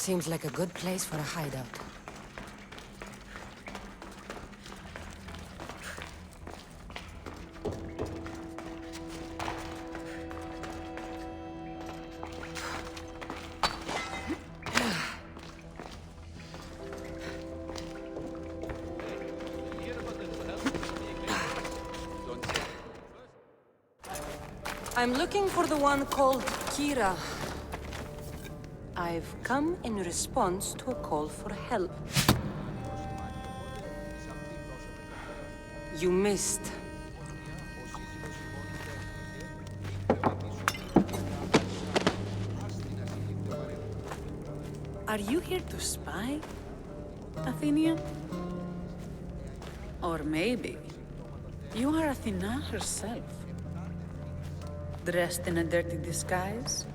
Seems like a good place for a hideout. I'm looking for the one called Kira. I've come in response to a call for help. You missed. Are you here to spy, Athenian? Or maybe you are Athena herself, dressed in a dirty disguise?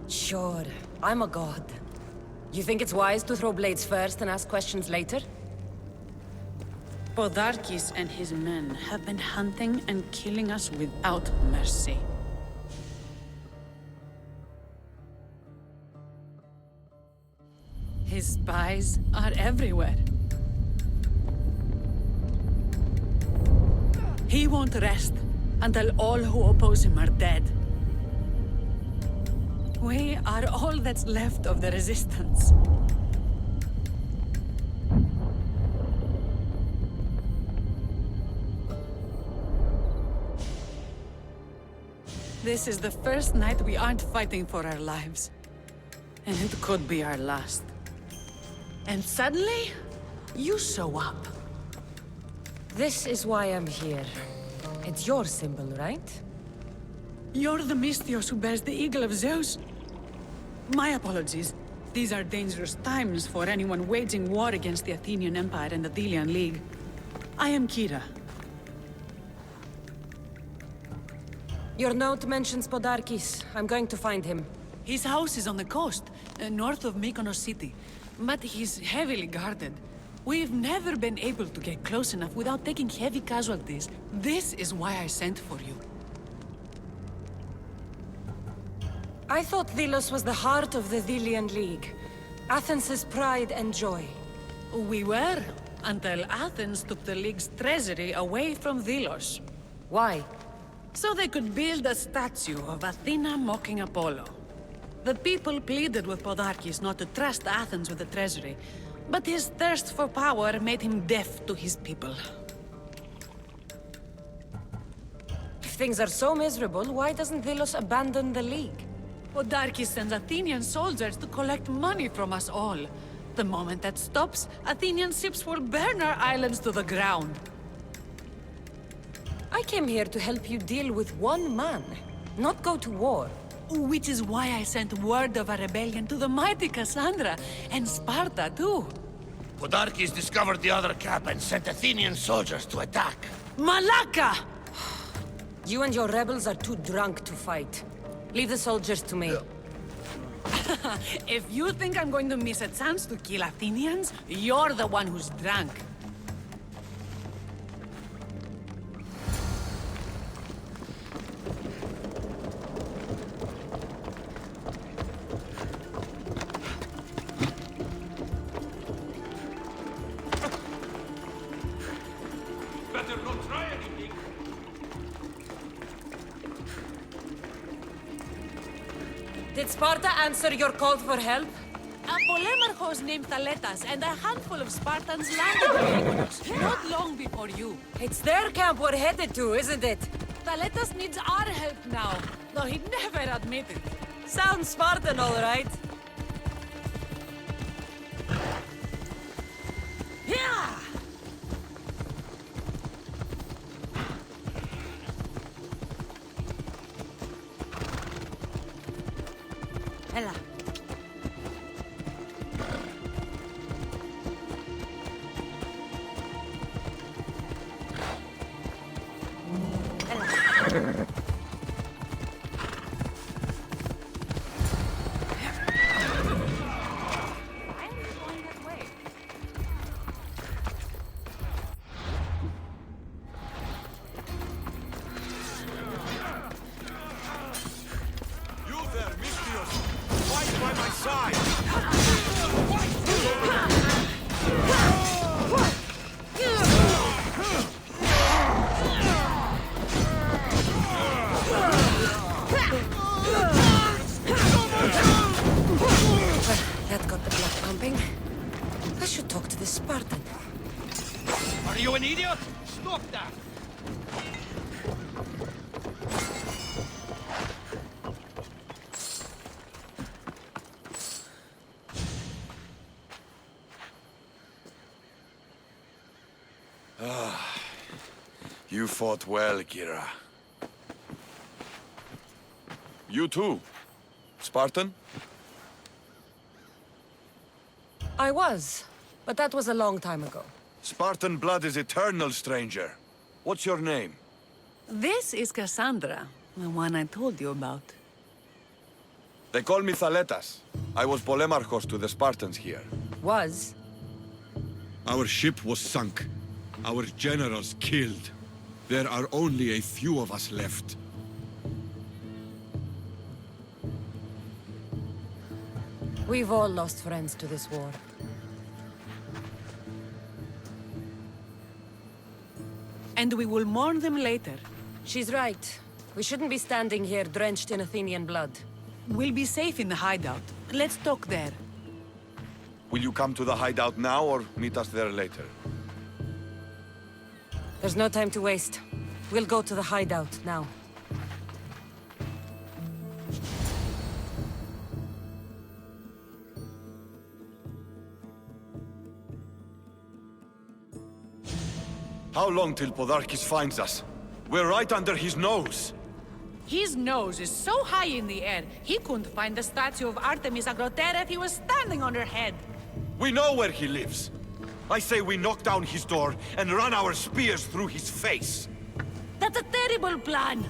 Sure, I'm a god. You think it's wise to throw blades first and ask questions later? Podarkes and his men have been hunting and killing us without mercy. His spies are everywhere. He won't rest until all who oppose him are dead. We are all that's left of the Resistance. This is the first night we aren't fighting for our lives. And it could be our last. And suddenly, you show up. This is why I'm here. It's your symbol, right? You're the Misthios who bears the Eagle of Zeus? My apologies. These are dangerous times for anyone waging war against the Athenian Empire and the Delian League. I am Kira. Your note mentions Podarkes. I'm going to find him. His house is on the coast, north of Mykonos city. But he's heavily guarded. We've never been able to get close enough without taking heavy casualties. This is why I sent for you. I thought Delos was the heart of the Delian League. Athens' pride and joy. We were, until Athens took the League's treasury away from Delos. Why? So they could build a statue of Athena mocking Apollo. The people pleaded with Podarkes not to trust Athens with the treasury, but his thirst for power made him deaf to his people. If things are so miserable, why doesn't Delos abandon the League? Podarkes sends Athenian soldiers to collect money from us all. The moment that stops, Athenian ships will burn our islands to the ground. I came here to help you deal with one man, not go to war. Which is why I sent word of a rebellion to the mighty Cassandra, and Sparta too. Podarkes discovered the other camp and sent Athenian soldiers to attack. Malaka! You and your rebels are too drunk to fight. Leave the soldiers to me. If you think I'm going to miss a chance to kill Athenians, you're the one who's drunk. Better not try anything. Did Sparta answer your call for help? A polemarchos named Thaletas and a handful of Spartans landed in Mykonos, not long before you. It's their camp we're headed to, isn't it? Thaletas needs our help now, though he'd never admit it. Sounds Spartan, all right. Yeah! Ella. Ella. Are you an idiot? Stop that! You fought well, Kira. You too. Spartan? I was, but that was a long time ago. Spartan blood is eternal, stranger. What's your name? This is Cassandra, the one I told you about. They call me Thaletas. I was Polemarchos to the Spartans here. Was? Our ship was sunk. Our generals killed. There are only a few of us left. We've all lost friends to this war. And we will mourn them later. She's right. We shouldn't be standing here drenched in Athenian blood. We'll be safe in the hideout. Let's talk there. Will you come to the hideout now or meet us there later? There's no time to waste. We'll go to the hideout now. How long till Podarkis finds us? We're right under his nose. His nose is so high in the air, he couldn't find the statue of Artemis Agrotera if he was standing on her head. We know where he lives. I say we knock down his door and run our spears through his face. That's a terrible plan.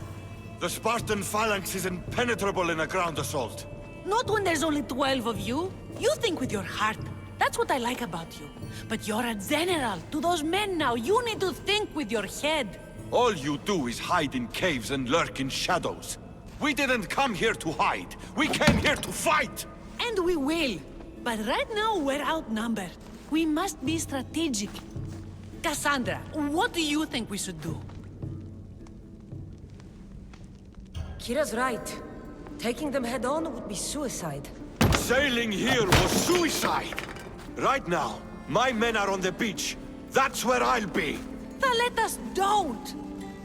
The Spartan phalanx is impenetrable in a ground assault. Not when there's only 12 of you. You think with your heart. That's what I like about you. But you're a general. To those men now, you need to think with your head. All you do is hide in caves and lurk in shadows. We didn't come here to hide. We came here to fight! And we will. But right now, we're outnumbered. We must be strategic. Cassandra, what do you think we should do? Kira's right. Taking them head on would be suicide. Sailing here was suicide! Right now, my men are on the beach. That's where I'll be. Let us don't!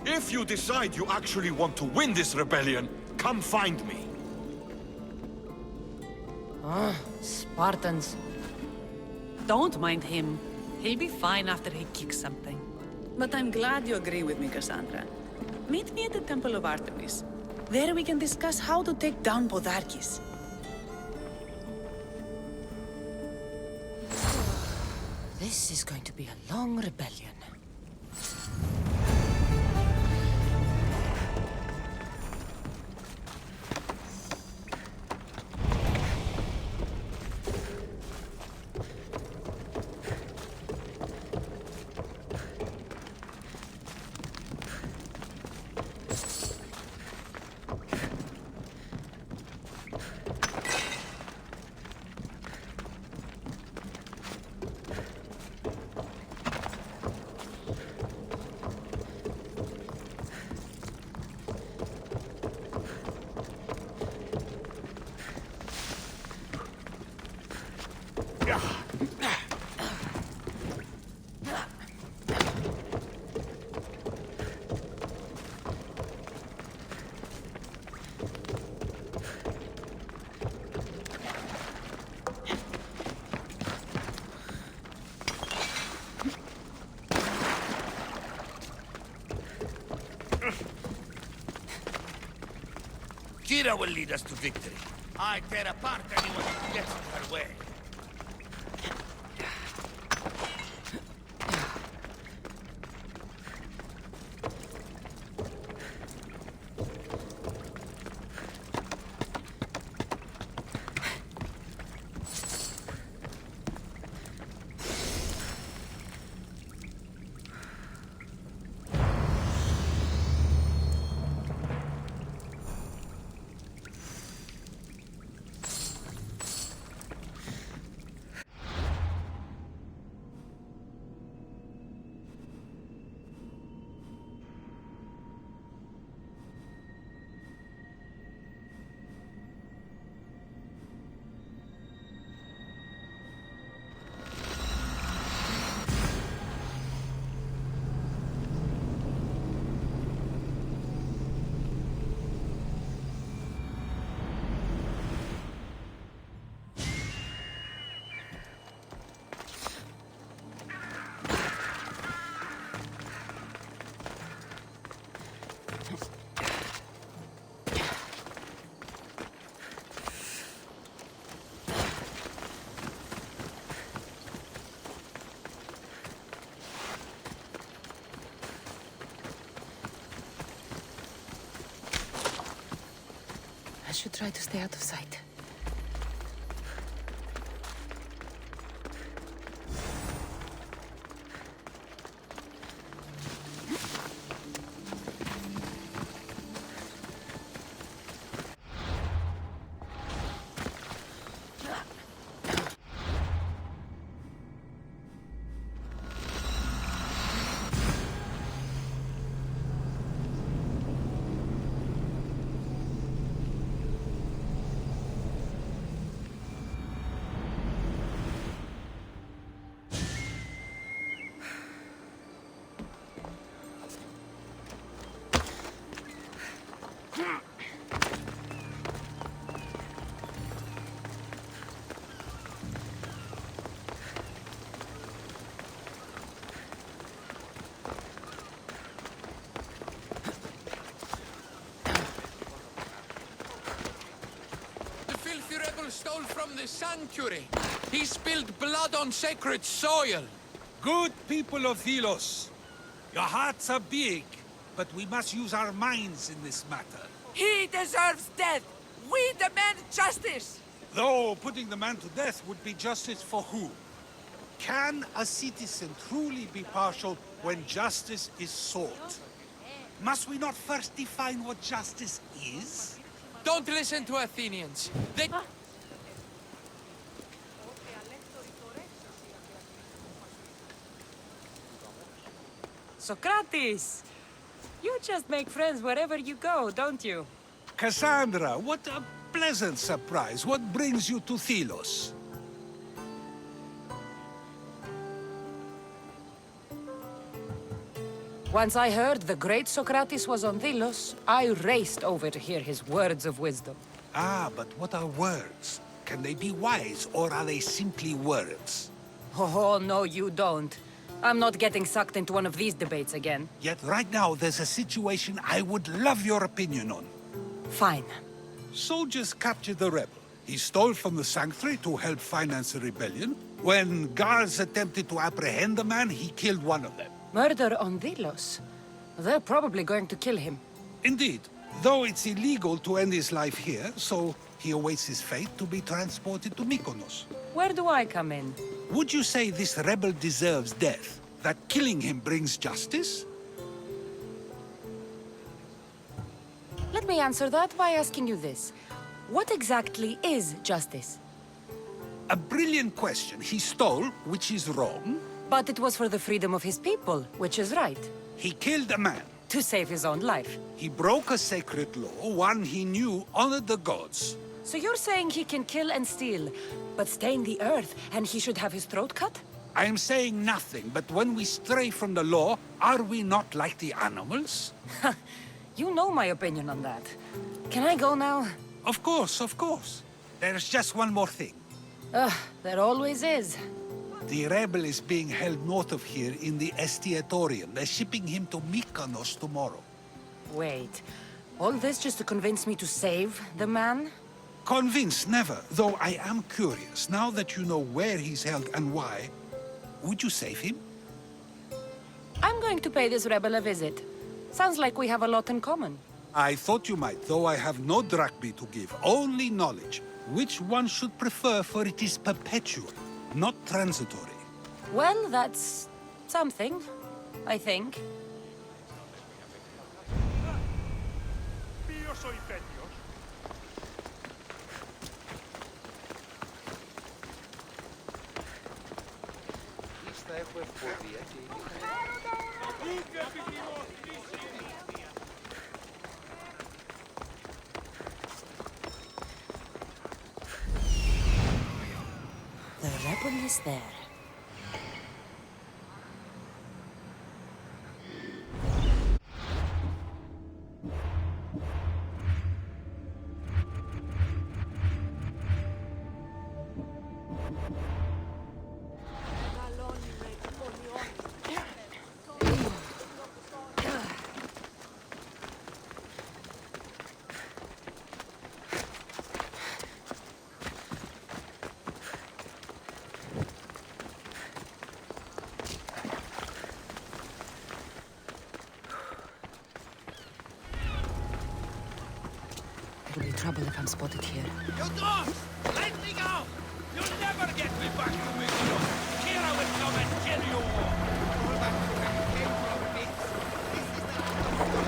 If you decide you actually want to win this rebellion, come find me. Spartans. Don't mind him. He'll be fine after he kicks something. But I'm glad you agree with me, Cassandra. Meet me at the Temple of Artemis. There we can discuss how to take down Podarkis. This is going to be a long rebellion. Kira will lead us to victory. I tear apart anyone who gets in her way. should try to stay out of sight. The filthy rebel stole from the sanctuary. He spilled blood on sacred soil. Good people of Thelos, your hearts are big, but we must use our minds in this matter. He deserves death. We demand justice. Though putting the man to death would be justice for who? Can a citizen truly be partial when justice is sought? Must we not first define what justice is? Don't listen to Athenians. They... Socrates! You just make friends wherever you go, don't you? Cassandra, what a pleasant surprise. What brings you to Thelos? Once I heard the great Socrates was on Delos, I raced over to hear his words of wisdom. Ah, but what are words? Can they be wise, or are they simply words? Oh, no, you don't. I'm not getting sucked into one of these debates again. Yet right now, there's a situation I would love your opinion on. Fine. Soldiers captured the rebel. He stole from the sanctuary to help finance the rebellion. When guards attempted to apprehend the man, he killed one of them. Murder on Delos? They're probably going to kill him. Indeed, though it's illegal to end his life here, so he awaits his fate to be transported to Mykonos. Where do I come in? Would you say this rebel deserves death? That killing him brings justice? Let me answer that by asking you this. What exactly is justice? A brilliant question. He stole, which is wrong. But it was for the freedom of his people, which is right. He killed a man. To save his own life. He broke a sacred law, one he knew honored the gods. So you're saying he can kill and steal, but stain the earth, and he should have his throat cut? I am saying nothing, but when we stray from the law, are we not like the animals? You know my opinion on that. Can I go now? Of course, of course. There's just one more thing. There always is. The rebel is being held north of here in the Estiatorium. They're shipping him to Mykonos tomorrow. Wait, all this just to convince me to save the man? Convinced, never. Though I am curious, now that you know where he's held and why, would you save him? I'm going to pay this rebel a visit. Sounds like we have a lot in common. I thought you might, though I have no drachmae to give, only knowledge. Which one should prefer, for it is perpetual, not transitory. Well, that's something, I think. The rebel is there. will be trouble if I'm spotted here. You dogs! Let me go! You'll never get me back to Misthios! Kira will come and kill you all! Roll back to where you came from, mates. This is the land of...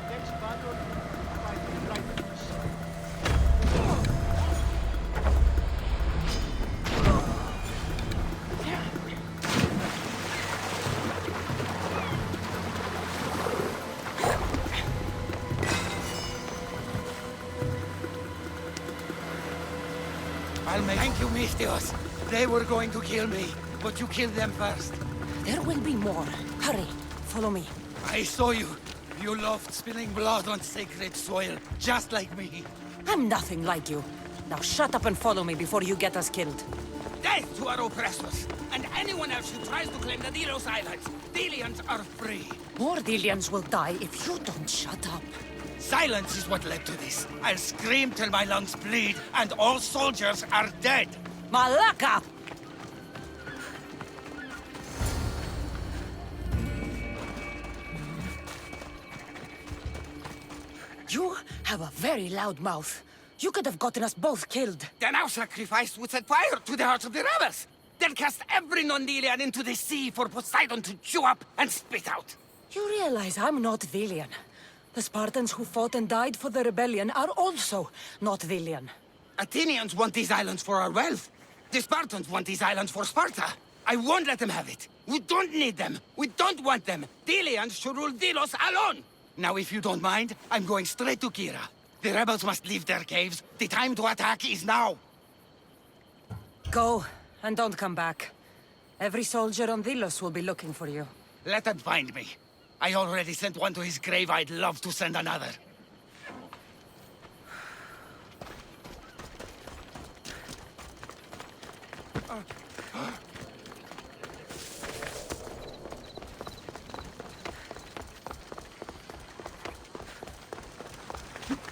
Next battle, fight the Titans. Thank you, Misthios. They were going to kill me, but you killed them first. There will be more. Hurry, follow me. I saw you. You loved spilling blood on sacred soil, just like me. I'm nothing like you. Now shut up and follow me before you get us killed. Death to our oppressors, and anyone else who tries to claim the Delos Islands. Delians are free. More Delians will die if you don't shut up. Silence is what led to this. I'll scream till my lungs bleed, and all soldiers are dead. Malaka! You have a very loud mouth. You could have gotten us both killed. Then our sacrifice would set fire to the hearts of the rebels. Then cast every non-Delian into the sea for Poseidon to chew up and spit out. You realize I'm not Delian. The Spartans who fought and died for the rebellion are also not Delian. Athenians want these islands for our wealth. The Spartans want these islands for Sparta. I won't let them have it. We don't need them. We don't want them. Delians should rule Delos alone. Now, if you don't mind, I'm going straight to Kira. The rebels must leave their caves. The time to attack is now. Go, and don't come back. Every soldier on Delos will be looking for you. Let them find me. I already sent one to his grave. I'd love to send another.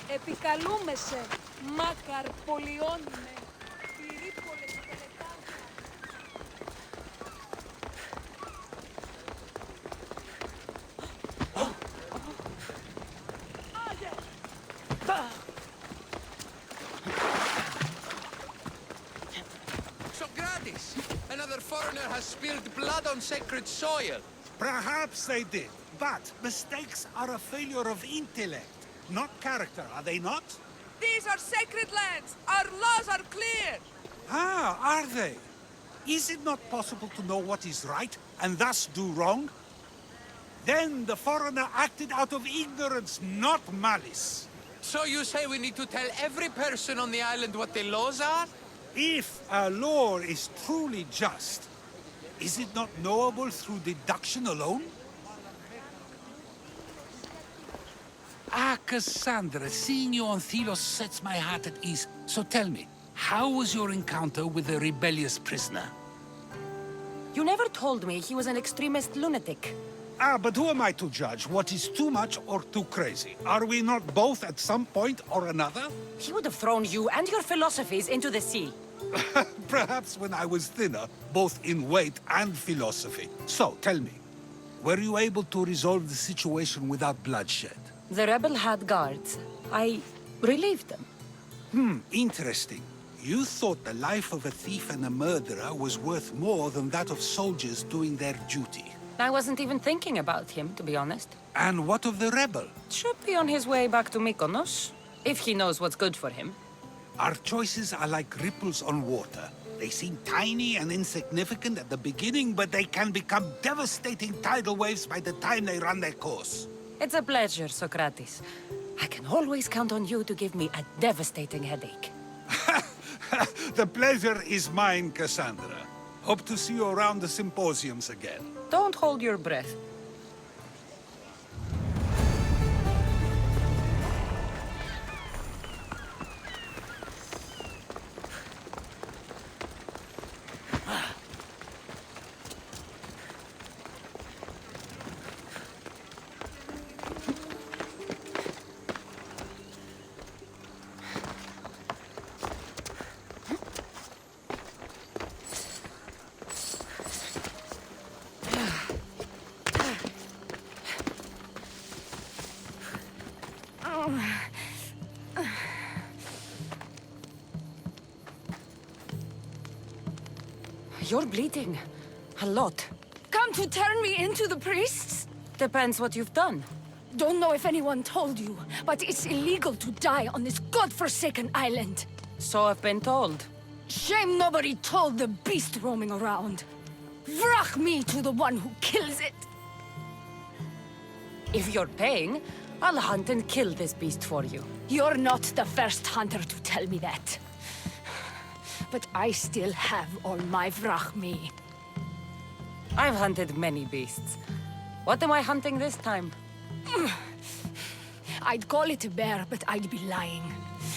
Επικαλούμεσαι, Μάκαρ Πολιόνιμε, Πυρίπολε και Τελετάνθα. Socrates! Another foreigner has spilled blood on sacred soil. Perhaps they did, but mistakes are a failure of intellect, not character, are they not? These are sacred lands. Our laws are clear. Ah, are they? Is it not possible to know what is right and thus do wrong? Then the foreigner acted out of ignorance, not malice. So you say we need to tell every person on the island what the laws are? If a law is truly just, is it not knowable through deduction alone? Ah, Cassandra, seeing you on Thelos sets my heart at ease. So tell me, how was your encounter with the rebellious prisoner? You never told me he was an extremist lunatic. Ah, but who am I to judge what is too much or too crazy? Are we not both at some point or another? He would have thrown you and your philosophies into the sea. Perhaps when I was thinner, both in weight and philosophy. So, tell me, were you able to resolve the situation without bloodshed? The rebel had guards. I relieved them. Interesting. You thought the life of a thief and a murderer was worth more than that of soldiers doing their duty. I wasn't even thinking about him, to be honest. And what of the rebel? Should be on his way back to Mykonos, if he knows what's good for him. Our choices are like ripples on water. They seem tiny and insignificant at the beginning, but they can become devastating tidal waves by the time they run their course. It's a pleasure, Socrates. I can always count on you to give me a devastating headache. The pleasure is mine, Cassandra. Hope to see you around the symposiums again. Don't hold your breath. You're bleeding. A lot. Come to turn me into the priests? Depends what you've done. Don't know if anyone told you, but it's illegal to die on this godforsaken island. So I've been told. Shame nobody told the beast roaming around. Vrach me to the one who kills it. If you're paying, I'll hunt and kill this beast for you. You're not the first hunter to tell me that. But I still have all my vrach me. I've hunted many beasts. What am I hunting this time? I'd call it a bear, but I'd be lying.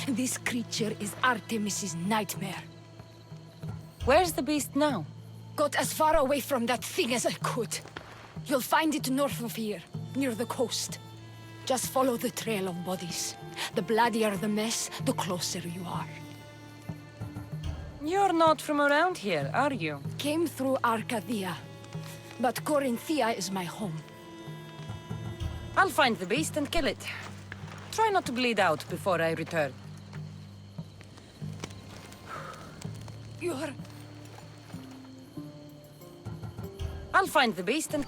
This creature is Artemis's nightmare. Where's the beast now? Got as far away from that thing as I could. You'll find it north of here, near the coast. Just follow the trail of bodies. The bloodier the mess, the closer you are. You're not from around here, are you? Came through Arcadia, but Corinthia is my home. I'll find the beast and kill it. Try not to bleed out before I return. I'll find the beast and...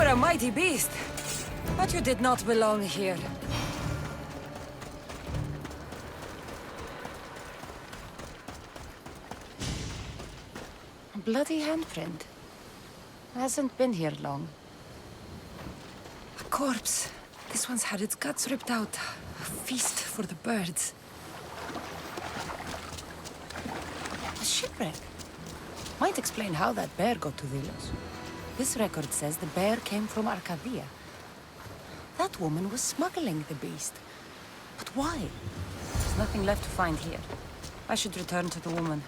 a mighty beast, but you did not belong here. A bloody handprint. Hasn't been here long. A corpse. This one's had its guts ripped out. A feast for the birds. A shipwreck. Might explain how that bear got to Delos. This record says the bear came from Arcadia. That woman was smuggling the beast. But why? There's nothing left to find here. I should return to the woman.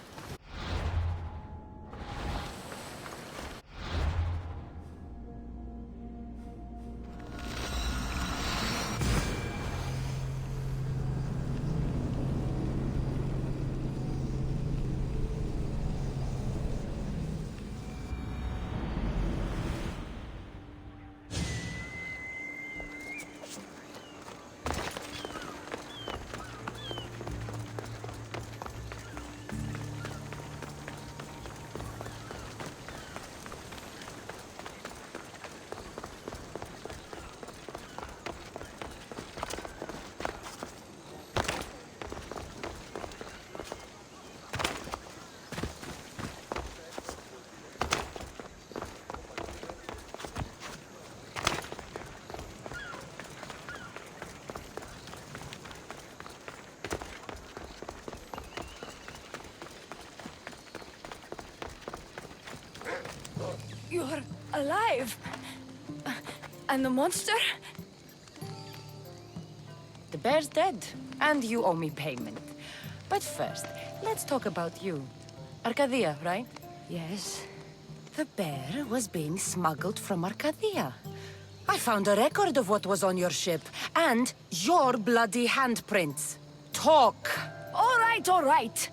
You're alive! And the monster? The bear's dead, and you owe me payment. But first, let's talk about you. Arcadia, right? Yes. The bear was being smuggled from Arcadia. I found a record of what was on your ship, and your bloody handprints. Talk! All right.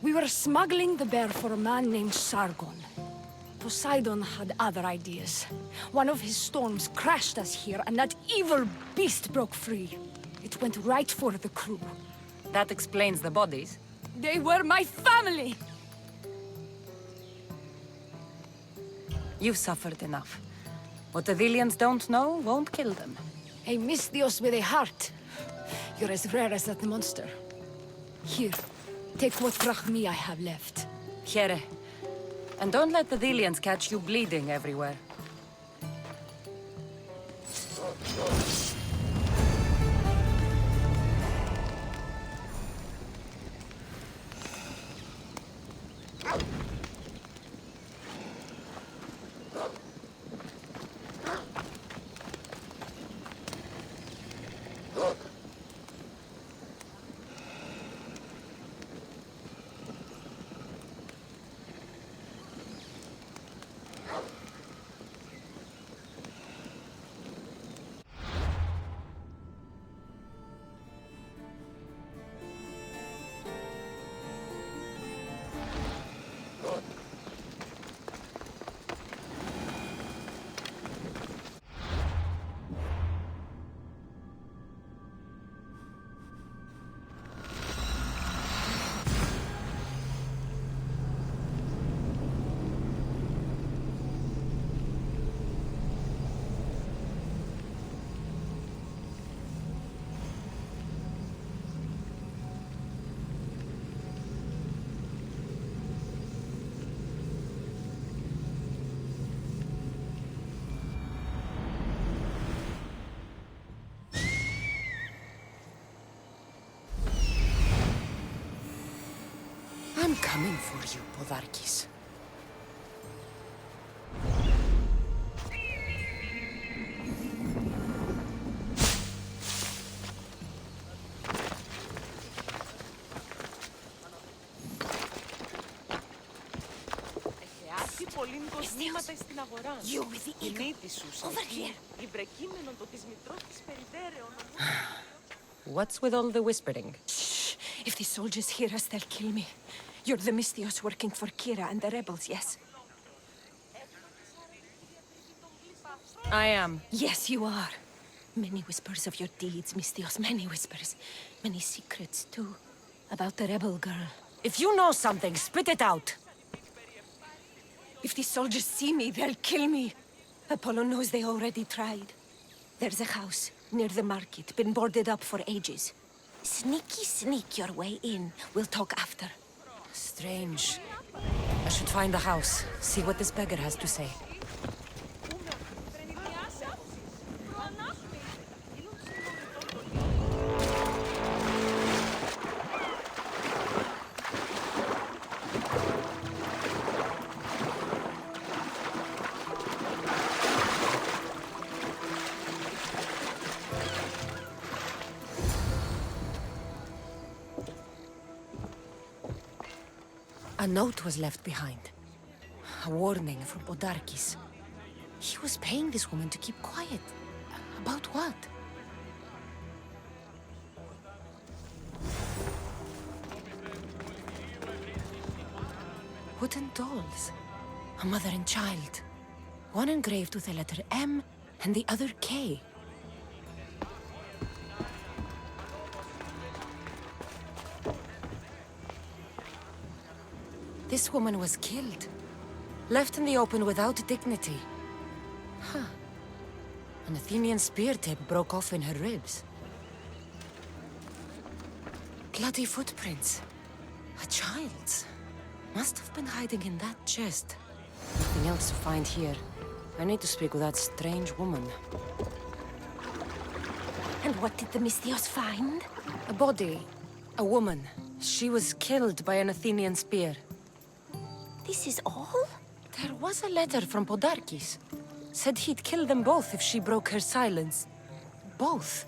We were smuggling the bear for a man named Sargon. Poseidon had other ideas. One of his storms crashed us here, and that evil beast broke free. It went right for the crew. That explains the bodies. They were my family! You've suffered enough. What the Delians don't know won't kill them. A Misthios with a heart. You're as rare as that monster. Here, Take what drachmi I have left. Here. And don't let the Delians catch you bleeding everywhere. I'm coming for you, Podarkis. You with the eagle. Over here. What's with all the whispering? Shh! If the soldiers hear us, they'll kill me. You're the Misthios working for Kira and the rebels, yes? I am. Yes, you are. Many whispers of your deeds, Misthios. Many whispers. Many secrets, too. About the rebel girl. If you know something, spit it out. If the soldiers see me, they'll kill me. Apollo knows they already tried. There's a house near the market, been boarded up for ages. Sneak your way in. We'll talk after. Strange. I should find the house, see what this beggar has to say. A note was left behind. A warning from Podarkis. He was paying this woman to keep quiet. About what? Wooden dolls. A mother and child. One engraved with the letter M and the other K. This woman was killed. Left in the open without dignity. Huh. An Athenian spear tip broke off in her ribs. Bloody footprints. A child's. Must have been hiding in that chest. Nothing else to find here. I need to speak with that strange woman. And what did the Misthios find? A body. A woman. She was killed by an Athenian spear. This is all? There was a letter from Podarkis. Said he'd kill them both if she broke her silence. Both?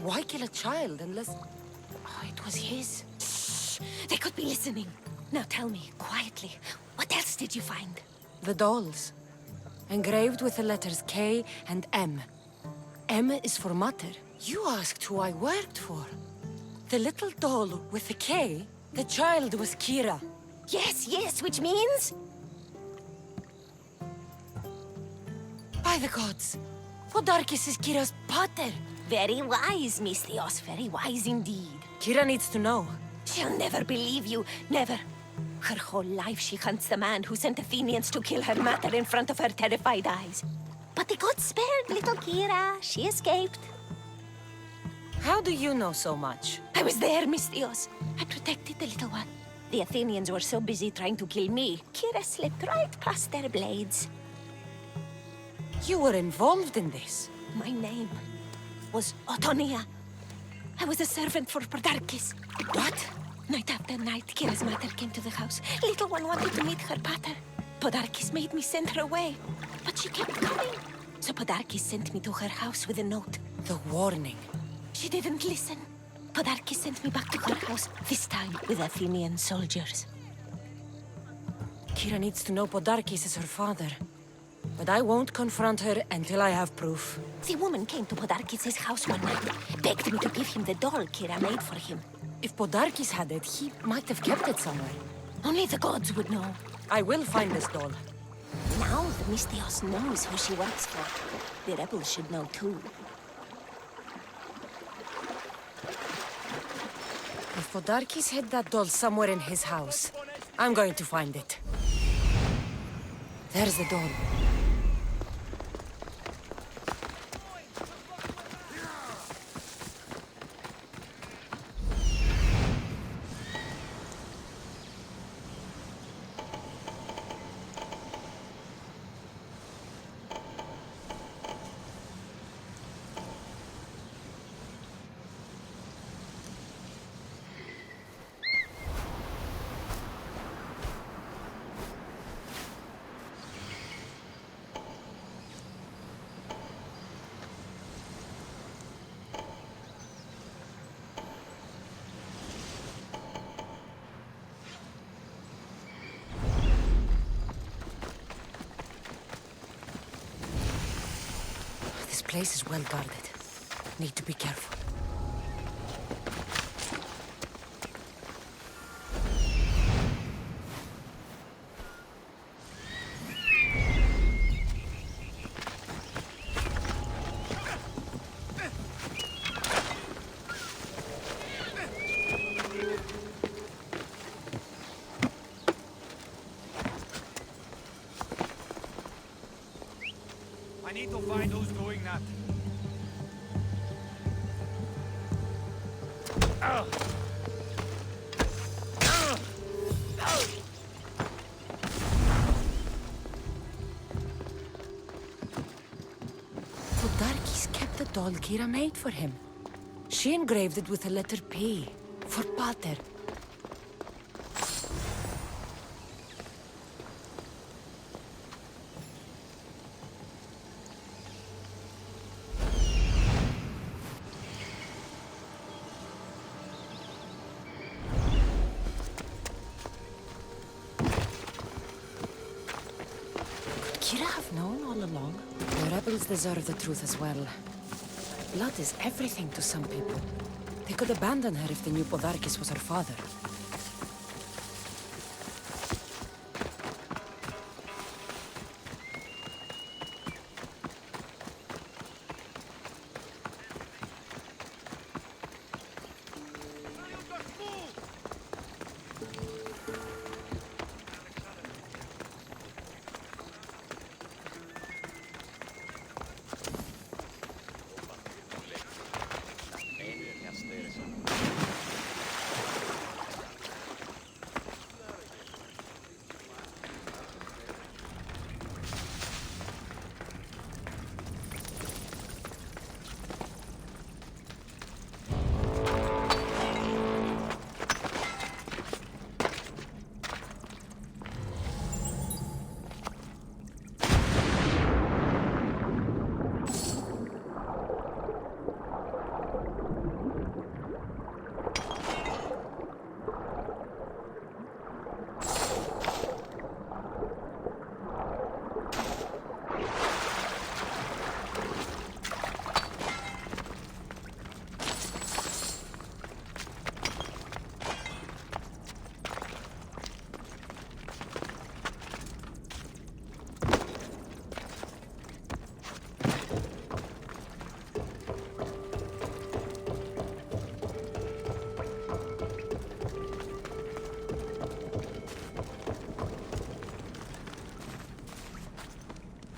Why kill a child unless... Oh, it was his. Shh! They could be listening. Now tell me, quietly, what else did you find? The dolls. Engraved with the letters K and M. M is for mother. You asked who I worked for. The little doll with the K, the child was Kira. Yes, which means? By the gods, Podarkis is Kira's pater. Very wise, Misthios, very wise indeed. Kira needs to know. She'll never believe you, never. Her whole life she hunts the man who sent Athenians to kill her mater in front of her terrified eyes. But the gods spared little Kira. She escaped. How do you know so much? I was there, Misthios. I protected the little one. The Athenians were so busy trying to kill me, Kira slipped right past their blades. You were involved in this. My name was Otonia. I was a servant for Podarkis. What? Night after night, Kira's mother came to the house. Little one wanted to meet her pater. Podarkis made me send her away, but she kept coming. So Podarkis sent me to her house with a note. The warning. She didn't listen. Podarkis sent me back to her house, this time with Athenian soldiers. Kira needs to know Podarkis is her father. But I won't confront her until I have proof. The woman came to Podarkis' house one night, begged me to give him the doll Kira made for him. If Podarkis had it, he might have kept it somewhere. Only the gods would know. I will find this doll. Now the Misthios knows who she works for. The rebels should know too. If Podarkis hid that doll somewhere in his house, I'm going to find it. There's the doll. This place is well guarded. Need to be careful. I need to find who's doing that. Podarkis kept the doll Kira made for him. She engraved it with the letter P, for Pater. Kira have known all along? The rebels deserve the truth as well. Blood is everything to some people. They could abandon her if they knew Podarkis was her father.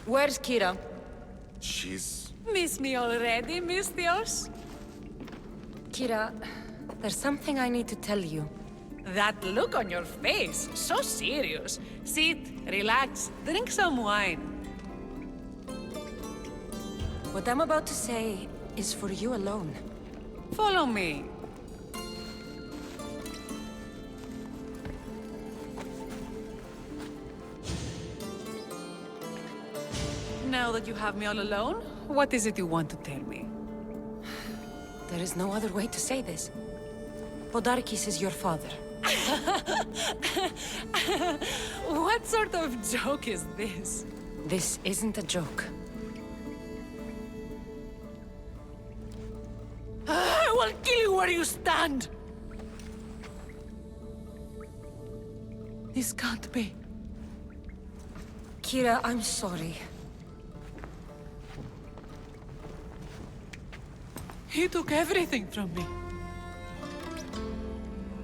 Where's Kira? She's... Miss me already, Misthios? Kira, there's something I need to tell you. That look on your face, so serious. Sit, relax, drink some wine. What I'm about to say is for you alone. Follow me. Now that you have me all alone, what is it you want to tell me? There is no other way to say this. Podarkis is your father. What sort of joke is this? This isn't a joke. I will kill you where you stand! This can't be. Kira, I'm sorry. He took everything from me.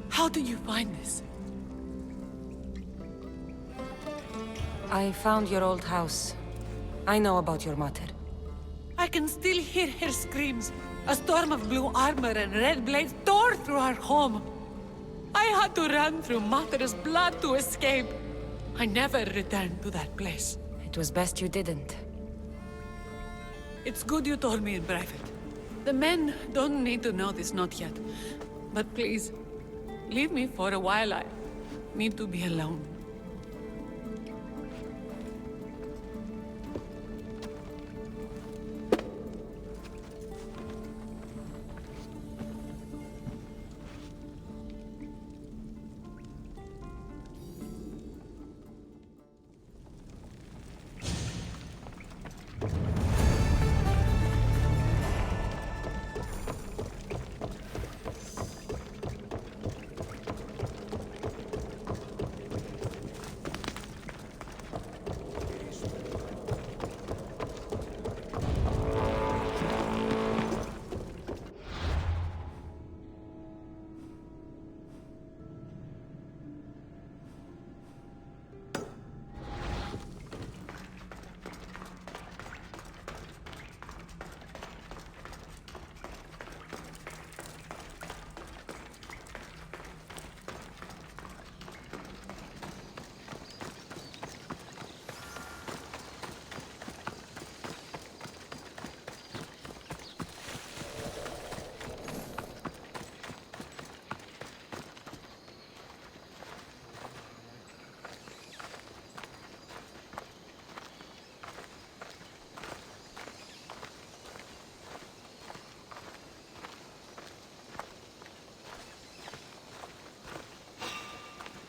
How did you find this? I found your old house. I know about your mother. I can still hear her screams. A storm of blue armor and red blades tore through our home. I had to run through Mater's blood to escape. I never returned to that place. It was best you didn't. It's good you told me in private. The men don't need to know this, not yet. But please, leave me for a while. I need to be alone.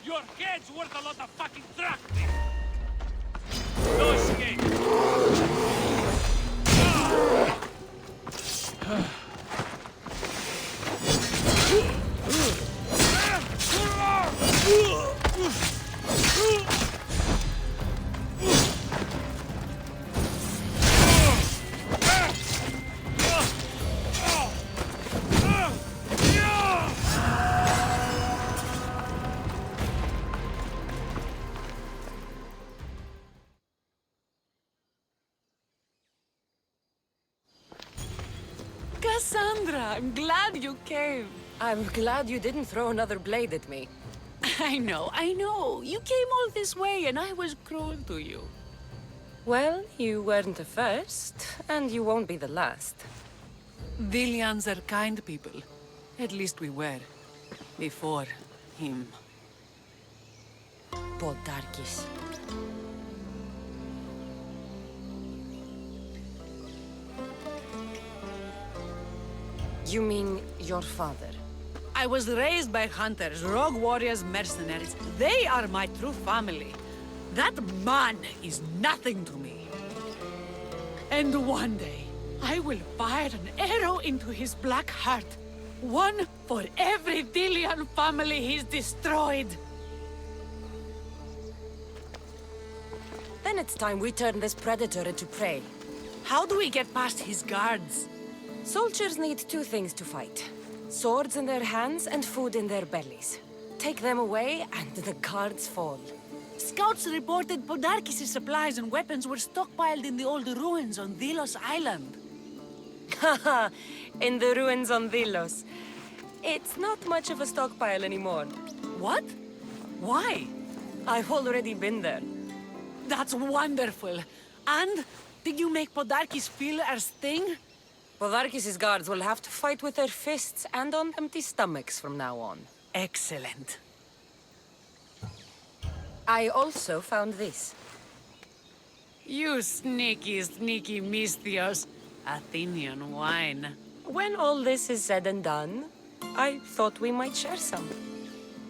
Your head's worth a lot of fucking drachma! No escape! Cassandra, I'm glad you came. I'm glad you didn't throw another blade at me. I know. You came all this way and I was cruel to you. Well, you weren't the first, and you won't be the last. Dilians are kind people. At least we were. Before him. Podarkis. You mean your father? I was raised by hunters, rogue warriors, mercenaries. They are my true family. That man is nothing to me. And one day, I will fire an arrow into his black heart. One for every Dilian family he's destroyed. Then it's time we turn this predator into prey. How do we get past his guards? Soldiers need two things to fight. Swords in their hands and food in their bellies. Take them away and the guards fall. Scouts reported Podarkis' supplies and weapons were stockpiled in the old ruins on Delos Island. Haha, in the ruins on Delos. It's not much of a stockpile anymore. What? Why? I've already been there. That's wonderful. And did you make Podarkis feel our sting? Podarkis' guards will have to fight with their fists and on empty stomachs from now on. Excellent. I also found this. You sneaky, sneaky Misthios. Athenian wine. When all this is said and done, I thought we might share some.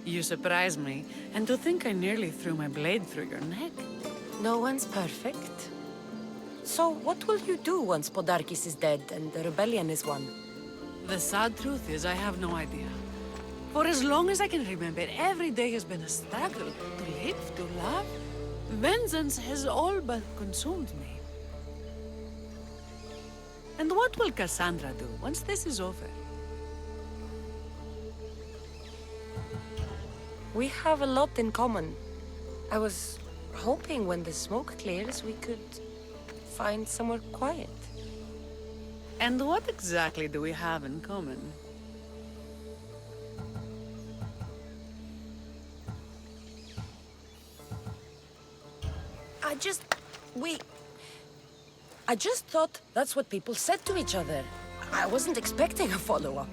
You surprise me. And to think I nearly threw my blade through your neck. No one's perfect. So what will you do once Podarkis is dead and the rebellion is won? The sad truth is I have no idea. For as long as I can remember, every day has been a struggle. To live, to love. Vengeance has all but consumed me. And what will Cassandra do once this is over? We have a lot in common. I was hoping when the smoke clears we could find somewhere quiet. And what exactly do we have in common? I just thought that's what people said to each other. I wasn't expecting a follow-up.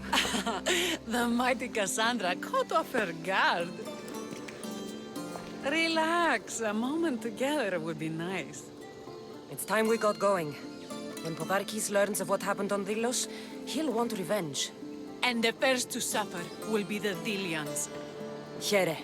The mighty Cassandra caught off her guard. Relax, a moment together would be nice. It's time we got going. When Podarkis learns of what happened on Delos, he'll want revenge. And the first to suffer will be the Delians. Here.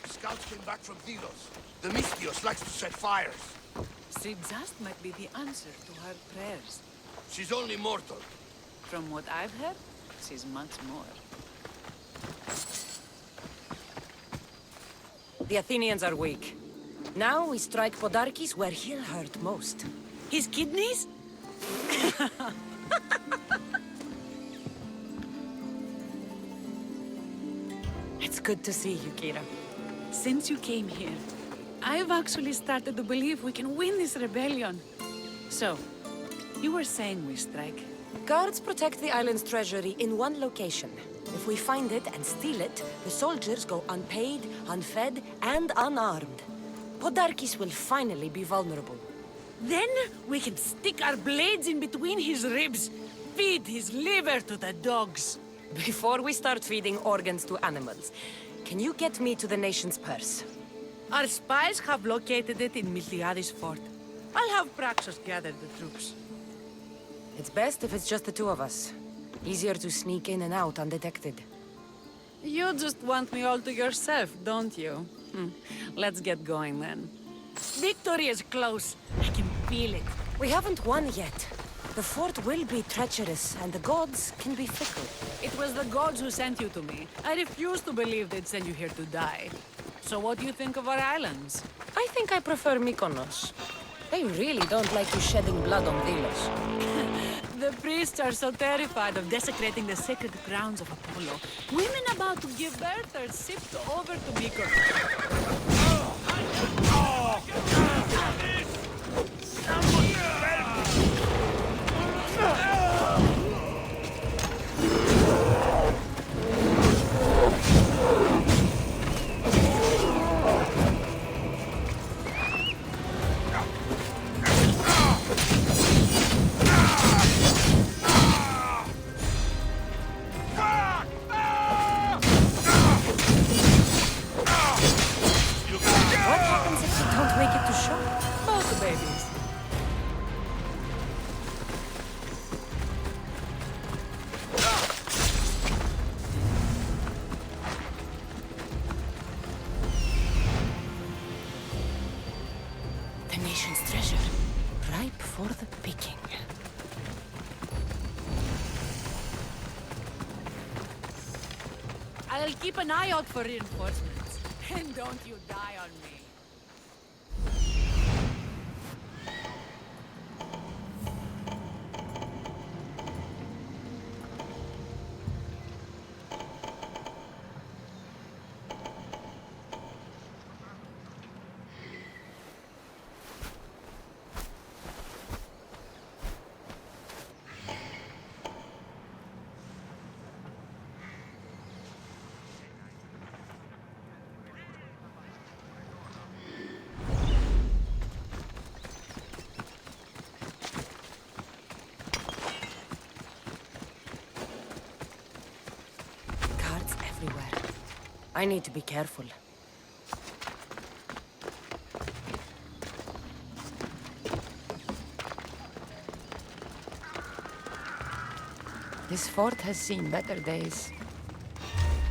Scouts came back from Delos. The Misthios likes to set fires. Sibzast might be the answer to her prayers. She's only mortal. From what I've heard, she's much more. The Athenians are weak. Now we strike Podarkis where he'll hurt most. His kidneys? It's good to see you, Kira. Since you came here, I've actually started to believe we can win this rebellion. So, you were saying we strike? Guards protect the island's treasury in one location. If we find it and steal it, the soldiers go unpaid, unfed, and unarmed. Podarkis will finally be vulnerable. Then we can stick our blades in between his ribs, feed his liver to the dogs. Before we start feeding organs to animals, can you get me to the nation's purse? Our spies have located it in Miltiades fort. I'll have Praxos gather the troops. It's best if it's just the two of us. Easier to sneak in and out undetected. You just want me all to yourself, don't you? Let's get going then. Victory is close. I can feel it. We haven't won yet. The fort will be treacherous, and the gods can be fickle. It was the gods who sent you to me. I refuse to believe they'd send you here to die. So what do you think of our islands? I think I prefer Mykonos. They really don't like you shedding blood on Delos. The priests are so terrified of desecrating the sacred grounds of Apollo. Women about to give birth are shipped over to Mykonos. You I'll keep an eye out for reinforcements. And don't you die on me. Everywhere. I need to be careful. This fort has seen better days.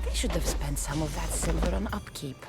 They should have spent some of that silver on upkeep.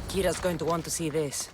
Kira's going to want to see this.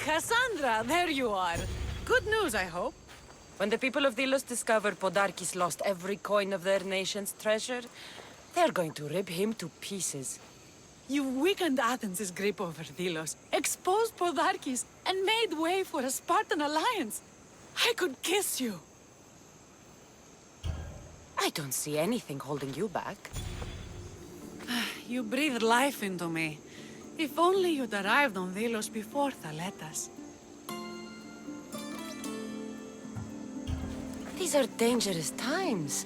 Cassandra, there you are. Good news, I hope. When the people of Delos discover Podarkis lost every coin of their nation's treasure, they're going to rip him to pieces. You weakened Athens' grip over Delos, exposed Podarkis, and made way for a Spartan alliance. I could kiss you. I don't see anything holding you back. You breathed life into me. If only you'd arrived on Delos before Thaletas. These are dangerous times.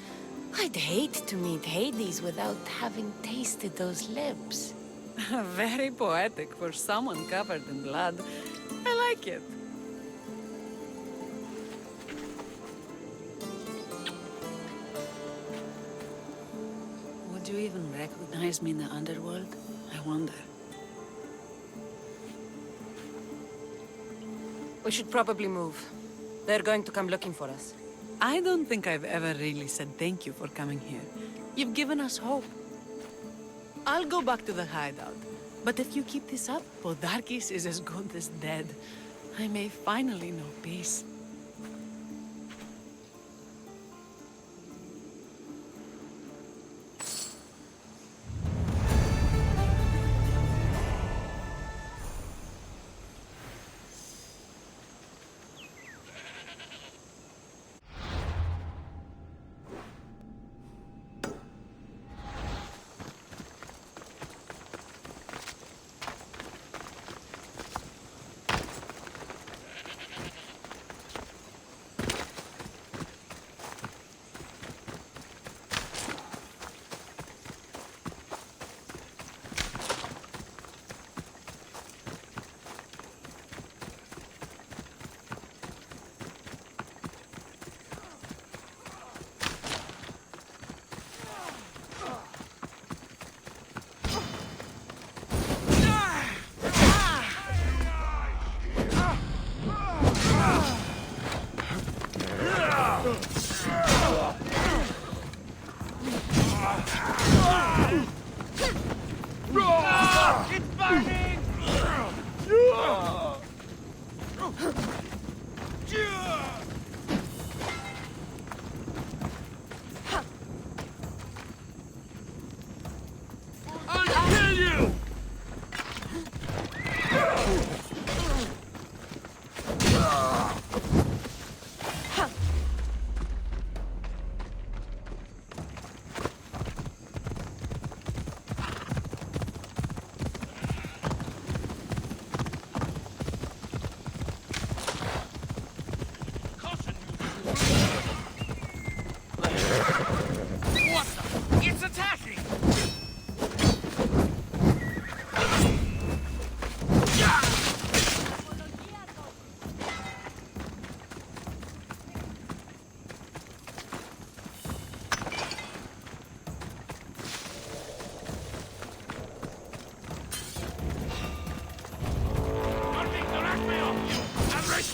I'd hate to meet Hades without having tasted those lips. Very poetic for someone covered in blood. I like it. Would you even recognize me in the underworld? I wonder. We should probably move. They're going to come looking for us. I don't think I've ever really said thank you for coming here. You've given us hope. I'll go back to the hideout. But if you keep this up, Podarkis is as good as dead. I may finally know peace.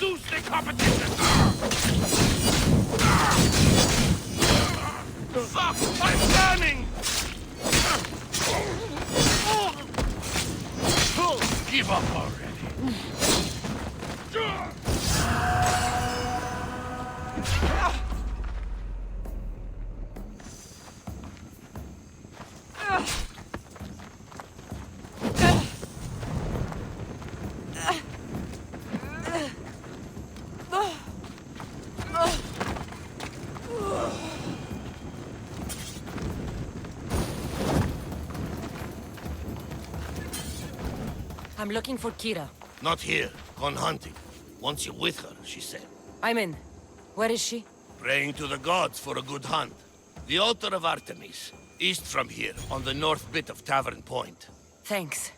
Reduce the competition! Fuck! I'm standing! Give up already. I'm looking for Kira. Not here. Gone hunting. Once you're with her, she said. I'm in. Where is she? Praying to the gods for a good hunt. The altar of Artemis. East from here, on the north bit of Tavern Point. Thanks.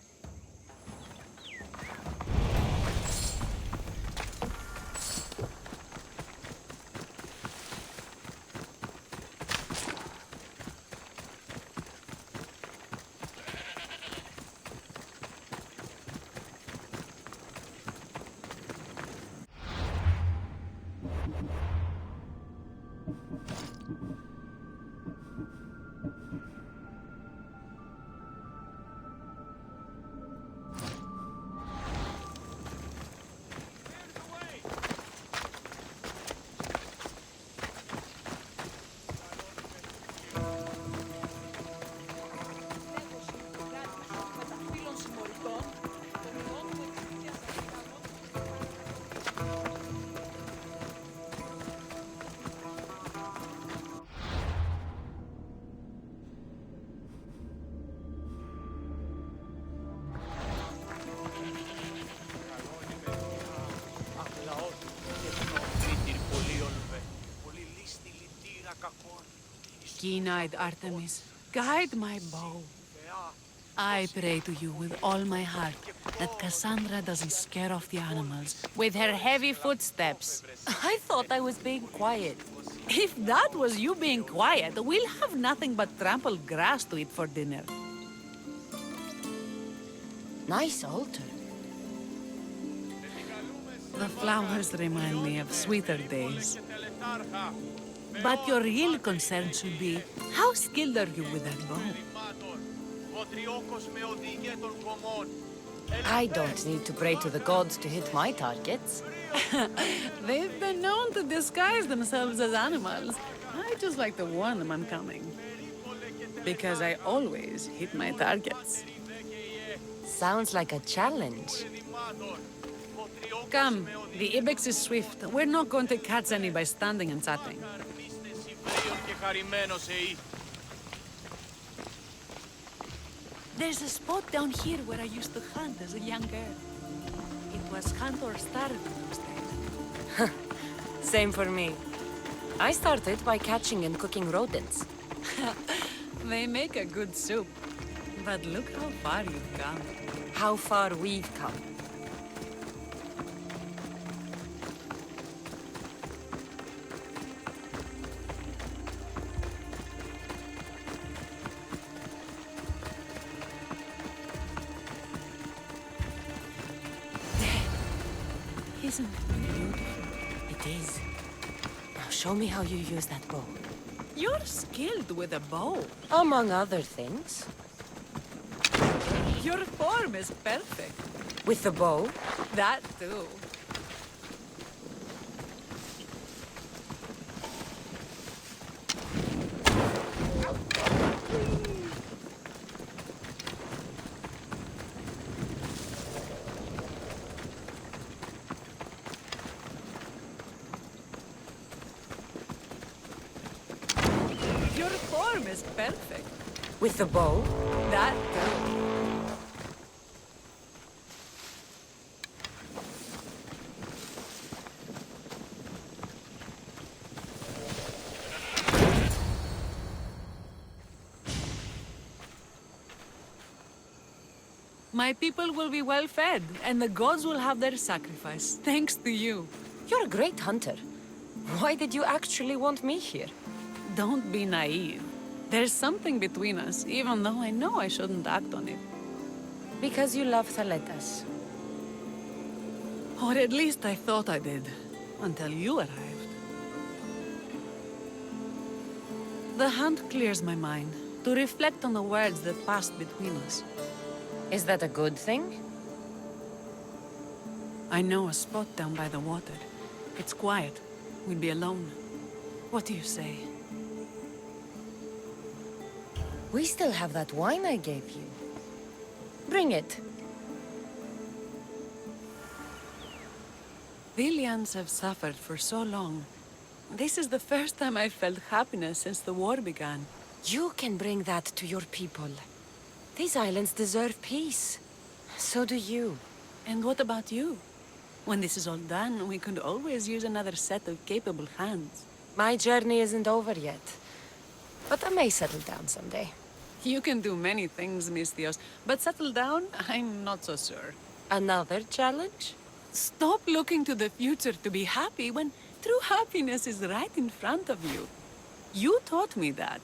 keen-eyed Artemis, guide my bow. I pray to you with all my heart that Cassandra doesn't scare off the animals with her heavy footsteps. I thought I was being quiet. If that was you being quiet, we'll have nothing but trampled grass to eat for dinner. Nice altar. The flowers remind me of sweeter days. But your real concern should be, how skilled are you with that bow? I don't need to pray to the gods to hit my targets. They've been known to disguise themselves as animals. I just like to warn them I'm coming. Because I always hit my targets. Sounds like a challenge. Come, the Ibex is swift. We're not going to catch any by standing and chatting. There's a spot down here where I used to hunt as a young girl. It was hunt or starve in those days. Same for me. I started by catching and cooking rodents. They make a good soup. But look how far you've come. How far we've come. Isn't it beautiful? It is. Now show me how you use that bow. You're skilled with a bow. Among other things. Your form is perfect. With the bow? That too. Your form is perfect. With the bow? That too. My people will be well fed, and the gods will have their sacrifice, thanks to you. You're a great hunter. Why did you actually want me here? Don't be naive. There's something between us, even though I know I shouldn't act on it. Because you love Thaletas. Or at least I thought I did, until you arrived. The hunt clears my mind, to reflect on the words that passed between us. Is that a good thing? I know a spot down by the water. It's quiet. We'll be alone. What do you say? We still have that wine I gave you. Bring it. Delians have suffered for so long. This is the first time I've felt happiness since the war began. You can bring that to your people. These islands deserve peace. So do you. And what about you? When this is all done, we could always use another set of capable hands. My journey isn't over yet. But I may settle down someday. You can do many things, Misthios, but settle down, I'm not so sure. Another challenge? Stop looking to the future to be happy when true happiness is right in front of you. You taught me that.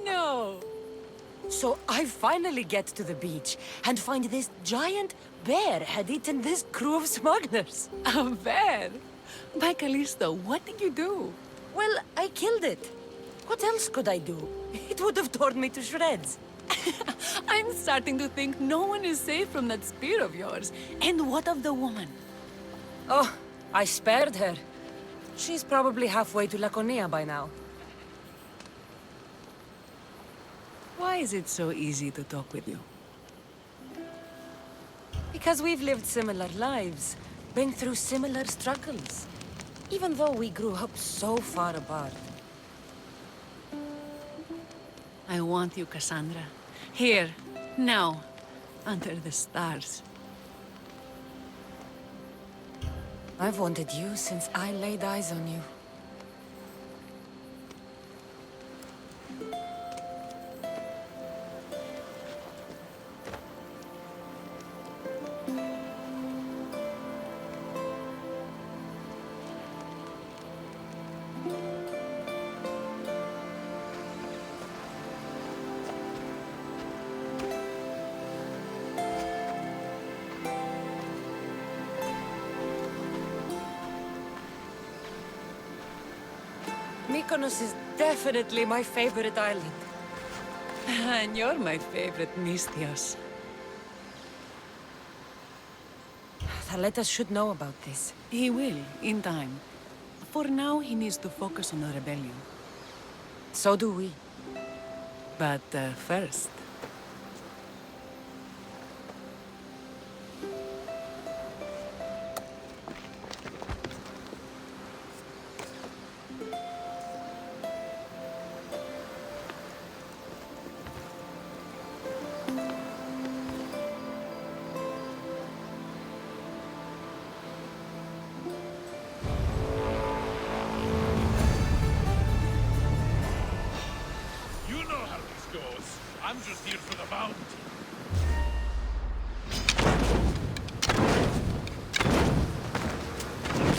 No. So I finally get to the beach and find this giant bear had eaten this crew of smugglers. A bear? By Callisto, what did you do? Well, I killed it. What else could I do? It would have torn me to shreds. I'm starting to think no one is safe from that spear of yours. And what of the woman? Oh, I spared her. She's probably halfway to Laconia by now. Why is it so easy to talk with you? Because we've lived similar lives, been through similar struggles. Even though we grew up so far apart. I want you, Cassandra. Here, now, under the stars. I've wanted you since I laid eyes on you. Mykonos is definitely my favorite island. And you're my favorite, Misthios. Thaletas should know about this. He will, in time. For now, he needs to focus on the rebellion. So do we. But first... You know how this goes. I'm just here for the bounty.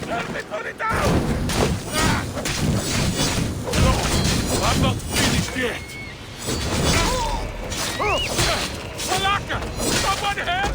Help me put it down! Ah! No, I'm not finished yet. Malaka! Someone help!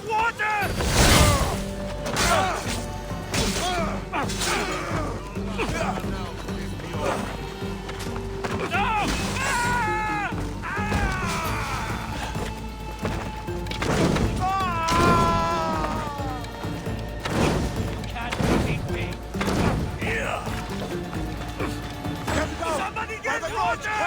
water! No! Somebody get water!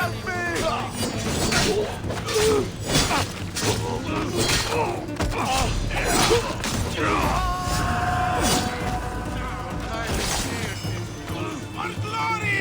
For glory!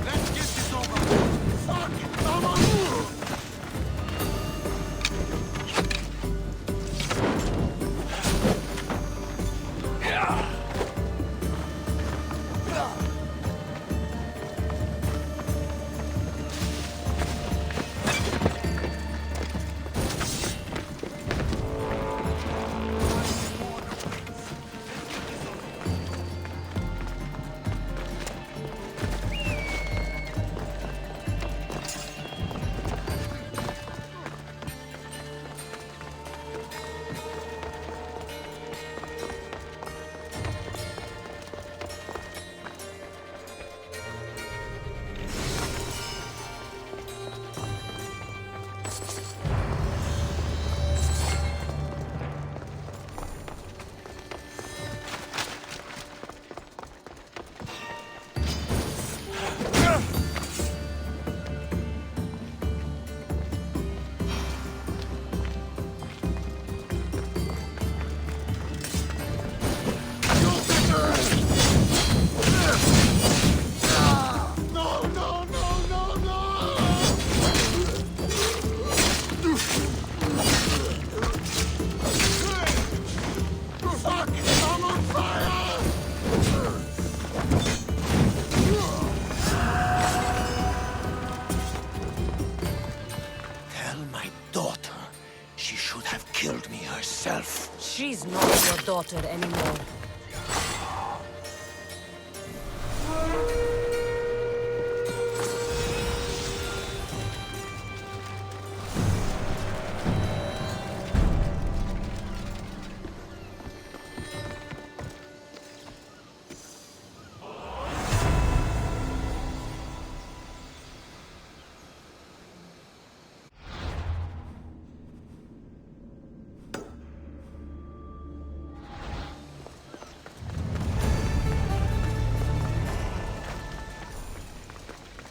Let's get this over with. Fuck it, come on! Tell my daughter she should have killed me herself. She's not your daughter anymore.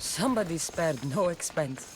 Somebody spared no expense.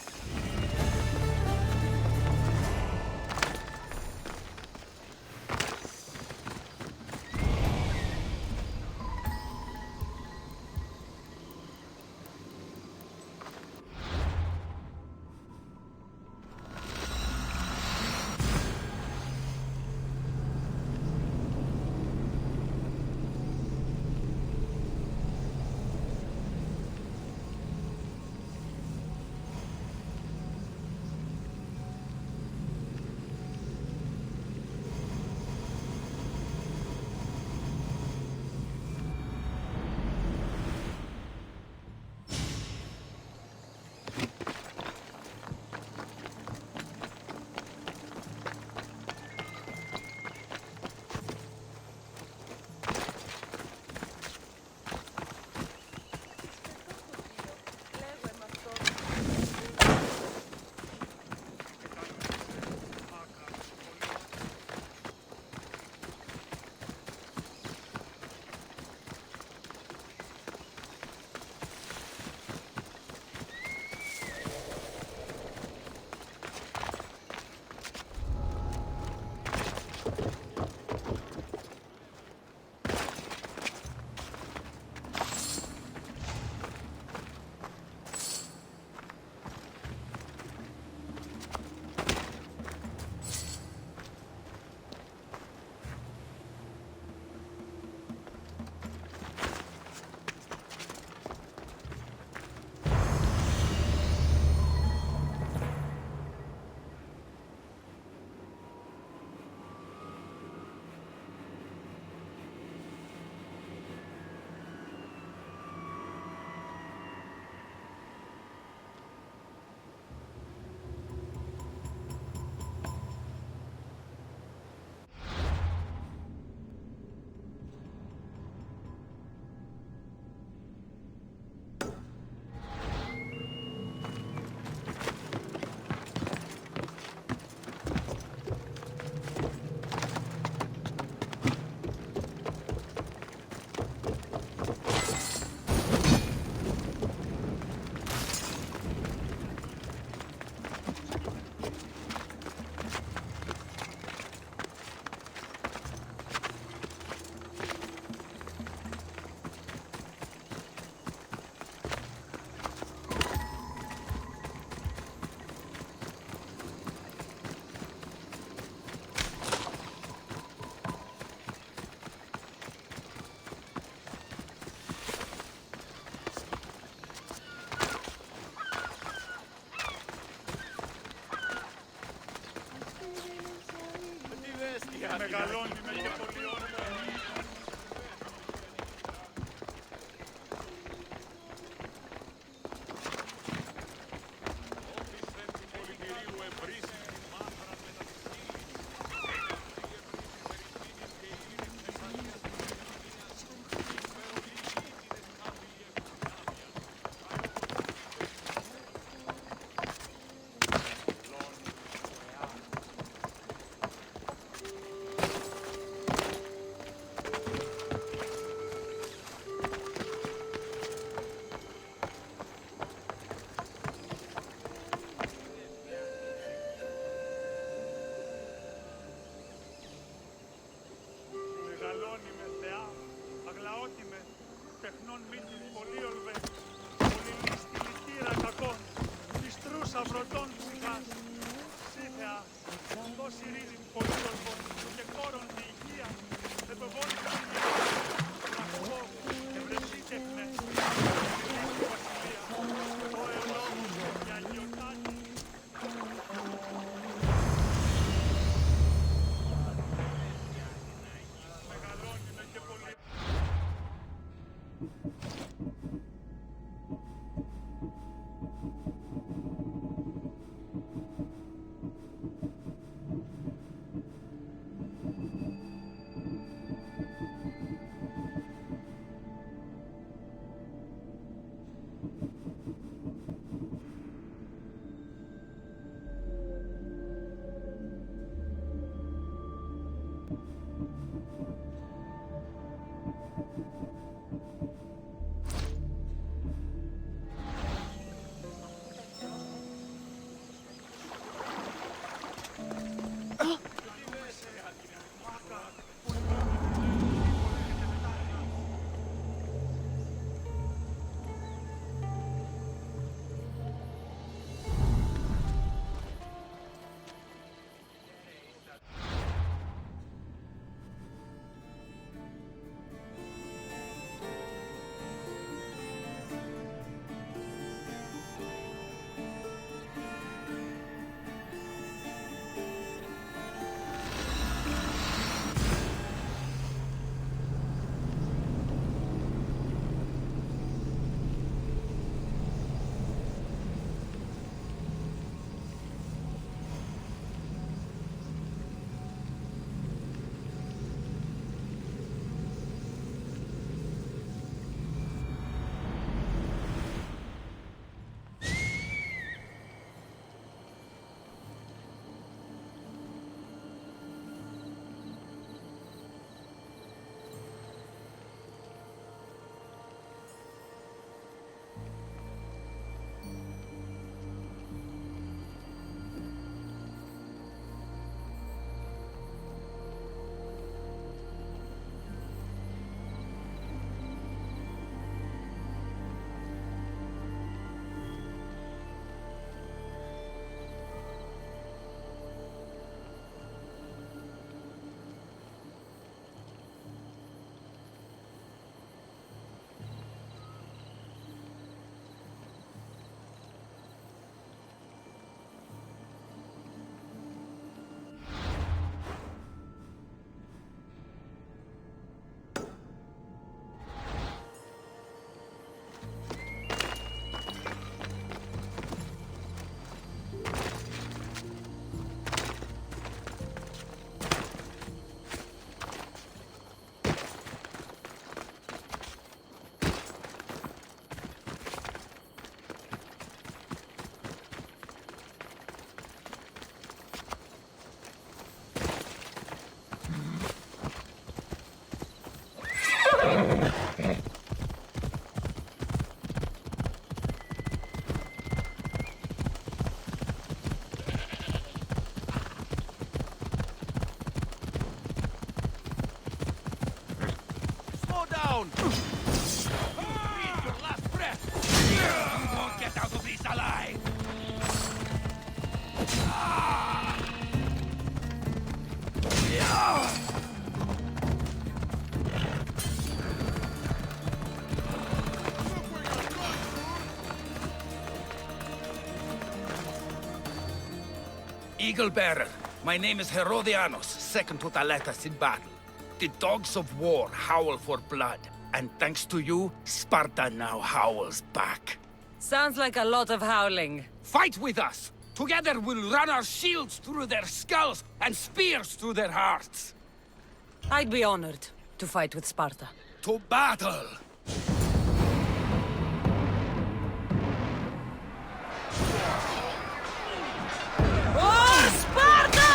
Eagle Bearer, My name is Herodianos, second to Thaletas in battle. The dogs of war howl for blood, and thanks to you, Sparta now howls back. Sounds like a lot of howling. Fight with us! Together we'll run our shields through their skulls and spears through their hearts! I'd be honored to fight with Sparta. To battle! For Sparta!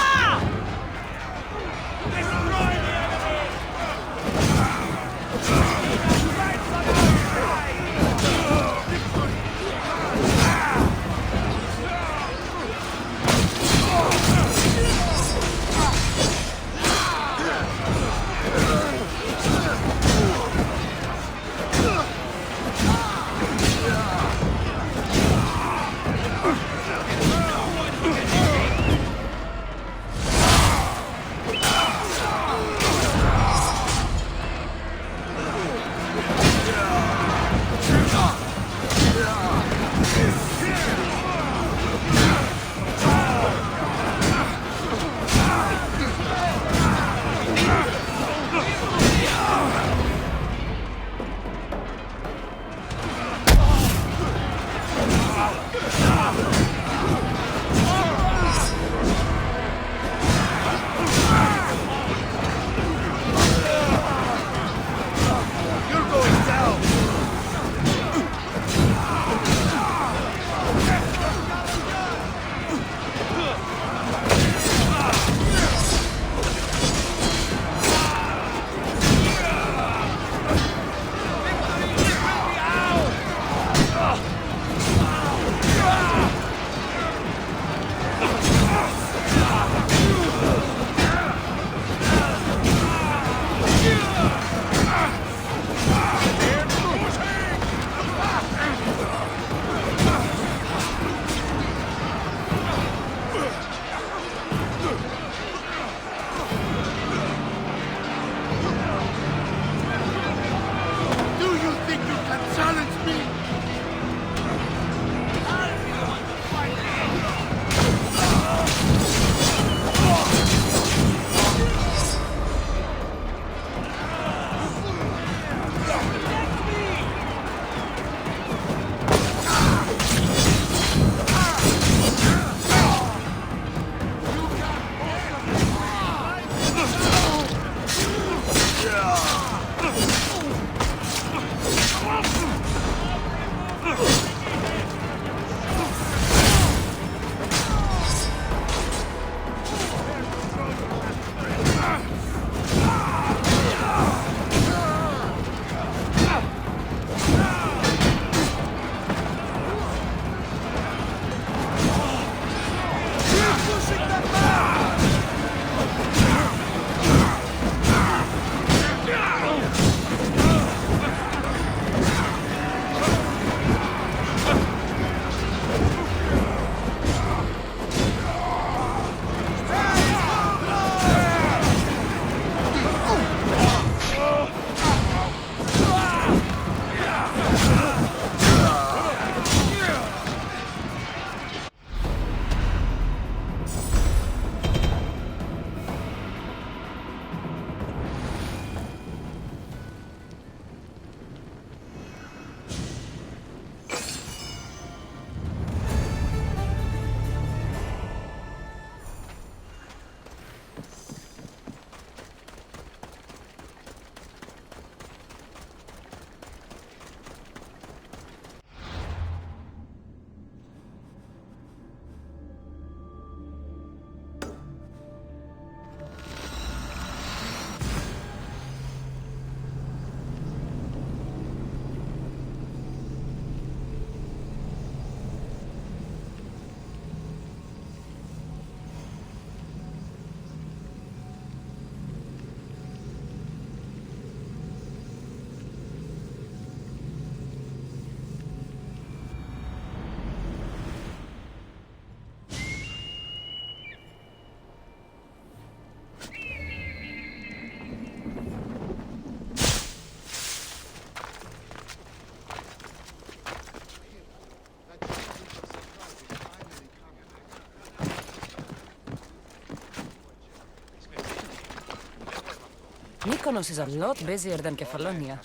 Mykonos is a lot busier than Kefalonia.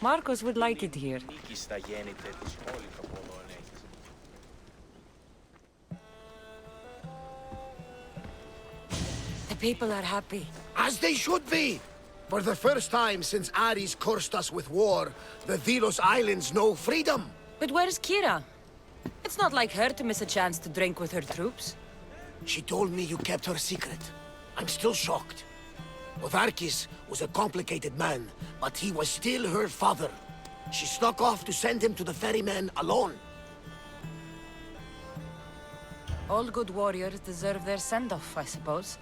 Marcos would like it here. The people are happy. As they should be! For the first time since Ares cursed us with war, the Delos Islands know freedom! But where's Kira? It's not like her to miss a chance to drink with her troops. She told me you kept her secret. I'm still shocked. Podarkis was a complicated man, but he was still her father. She snuck off to send him to the ferryman alone. All good warriors deserve their send-off, I suppose.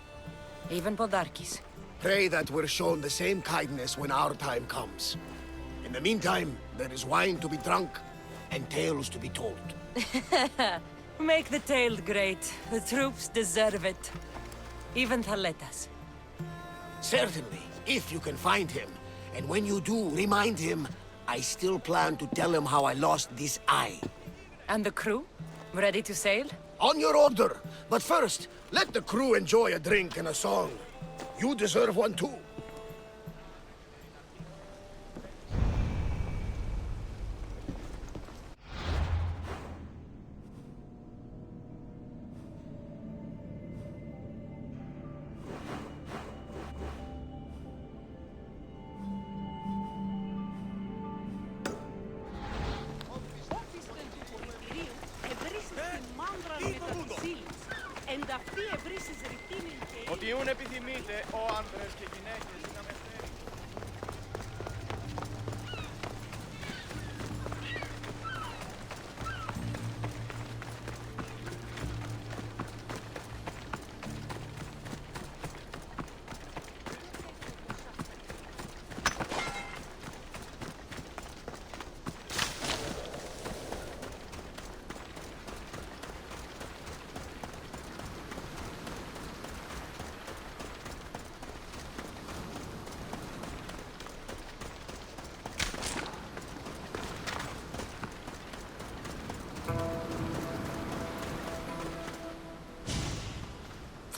Even Podarkis. Pray that we're shown the same kindness when our time comes. In the meantime, there is wine to be drunk, and tales to be told. Make the tale great. The troops deserve it. Even Thaletas. Certainly, if you can find him. And when you do, remind him, I still plan to tell him how I lost this eye. And the crew? Ready to sail? On your order. But first, let the crew enjoy a drink and a song. You deserve one too. Ότι ούν επιθυμείτε, ο άντρες και γυναίκες να με φέρει.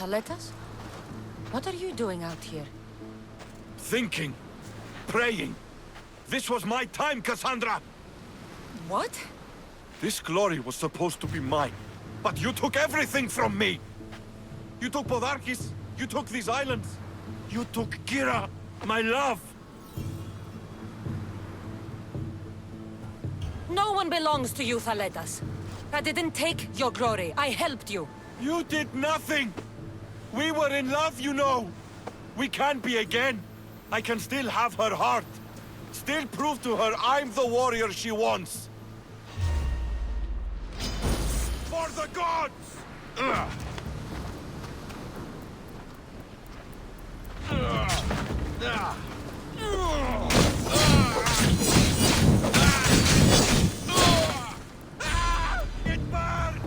Thaletas? What are you doing out here? Thinking. Praying. This was my time, Cassandra! What? This glory was supposed to be mine. But you took everything from me! You took Podarkis, you took these islands, you took Kira, my love! No one belongs to you, Thaletas. I didn't take your glory. I helped you. You did nothing! We were in love, you know! We can be again. I can still have her heart. Still prove to her I'm the warrior she wants. For the gods! Ugh. It burned!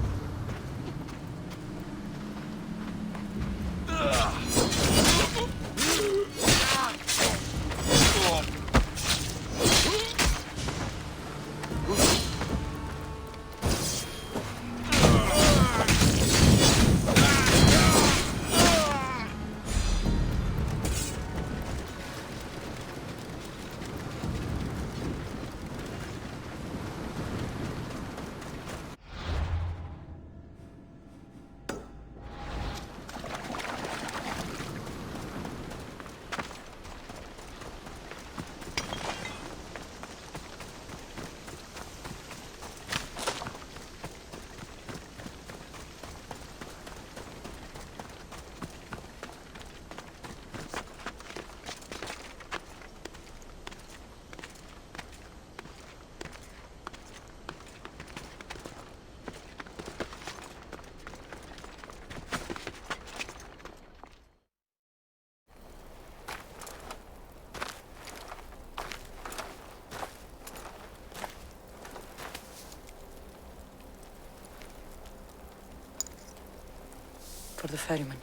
For the ferryman.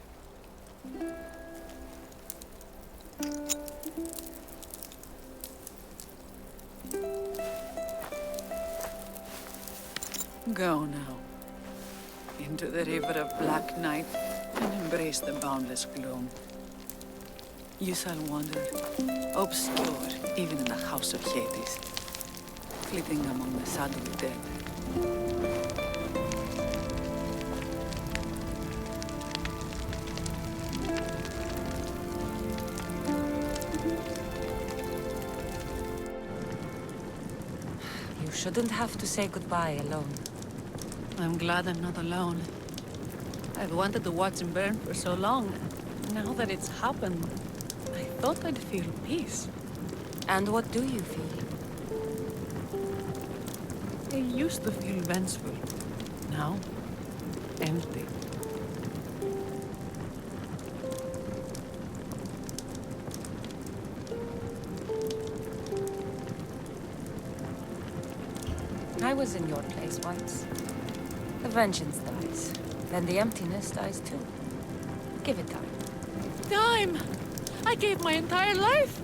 Go now. Into the river of black night and embrace the boundless gloom. You shall wander, obscure, even in the House of Hades, flitting among the sadly dead. You shouldn't have to say goodbye alone. I'm glad I'm not alone. I've wanted to watch him burn for so long. Now that it's happened, I thought I'd feel peace. And what do you feel? I used to feel vengeful. Now, empty. I was in your place once. The vengeance dies. Then the emptiness dies too. Give it time. Time! I gave my entire life!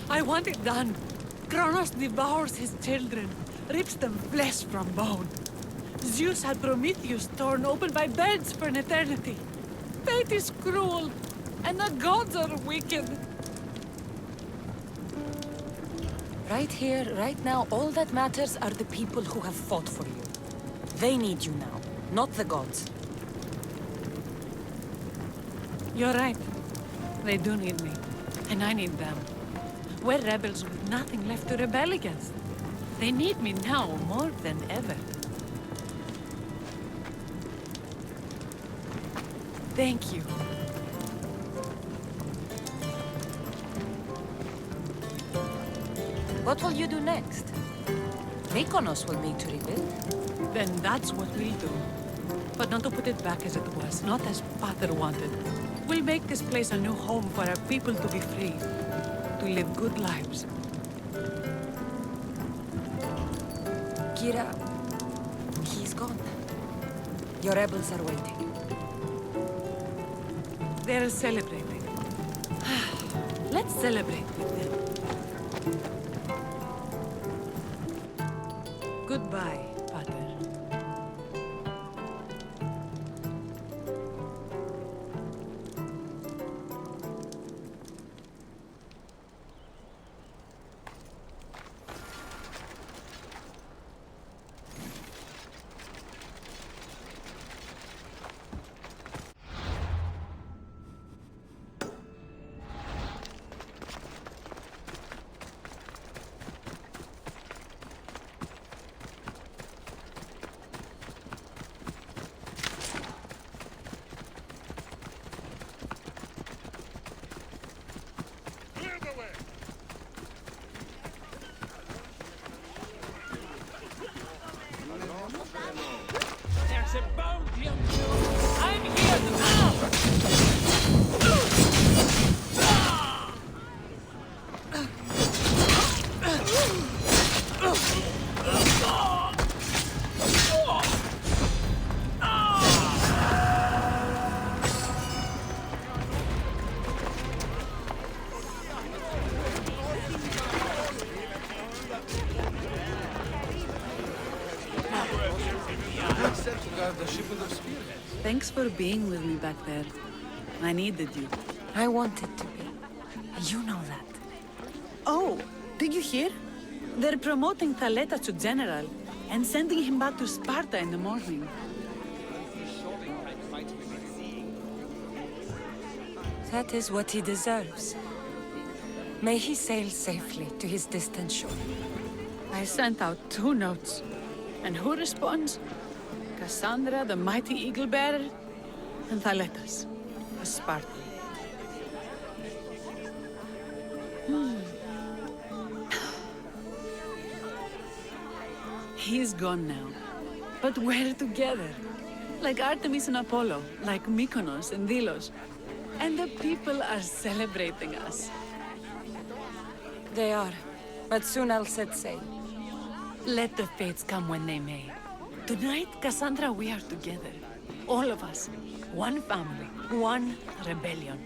I want it done. Kronos devours his children, rips them flesh from bone. Zeus had Prometheus torn open by birds for an eternity. Fate is cruel, and the gods are wicked. Right here, right now, all that matters are the people who have fought for you. They need you now, not the gods. You're right. They do need me, and I need them. We're rebels with nothing left to rebel against. They need me now more than ever. Thank you. What will you do next? Mykonos will need to rebuild. Then that's what we'll do. But not to put it back as it was, not as Pater wanted. We'll make this place a new home for our people to be free, to live good lives. Kira, he's gone. Your rebels are waiting. They're celebrating. Let's celebrate with them. Goodbye, Pater. There's a bounty on you! I'm here now! Thanks for being with me back there. I needed you. I wanted to be. You know that. Oh, did you hear? They're promoting Thaleta to general and sending him back to Sparta in the morning. That is what he deserves. May he sail safely to his distant shore. I sent out 2 notes. And who responds? Cassandra, the mighty eagle bearer, and Thaletas, a Spartan. He's gone now. But we're together. Like Artemis and Apollo, like Mykonos and Delos. And the people are celebrating us. They are. But soon I'll set sail. Let the fates come when they may. Tonight, Cassandra, we are together. All of us. One family. One rebellion.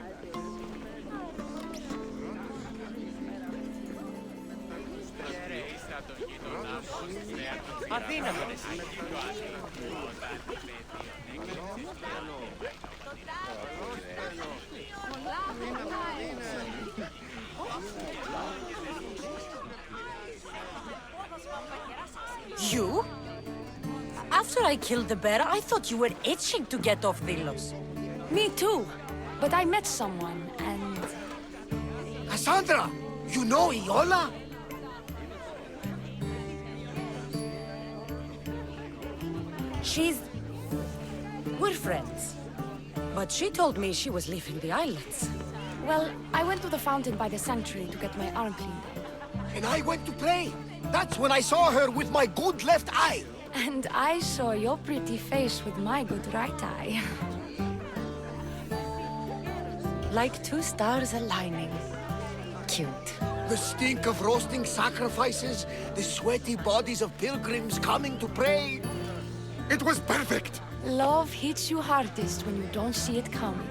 You? After I killed the bear, I thought you were itching to get off Delos. Me too. But I met someone, and... Cassandra! You know Iola? We're friends. But she told me she was leaving the islands. Well, I went to the fountain by the sanctuary to get my arm cleaned up. And I went to pray. That's when I saw her with my good left eye. And I saw your pretty face with my good right eye. Like two stars aligning. Cute. The stink of roasting sacrifices, the sweaty bodies of pilgrims coming to pray. It was perfect! Love hits you hardest when you don't see it coming.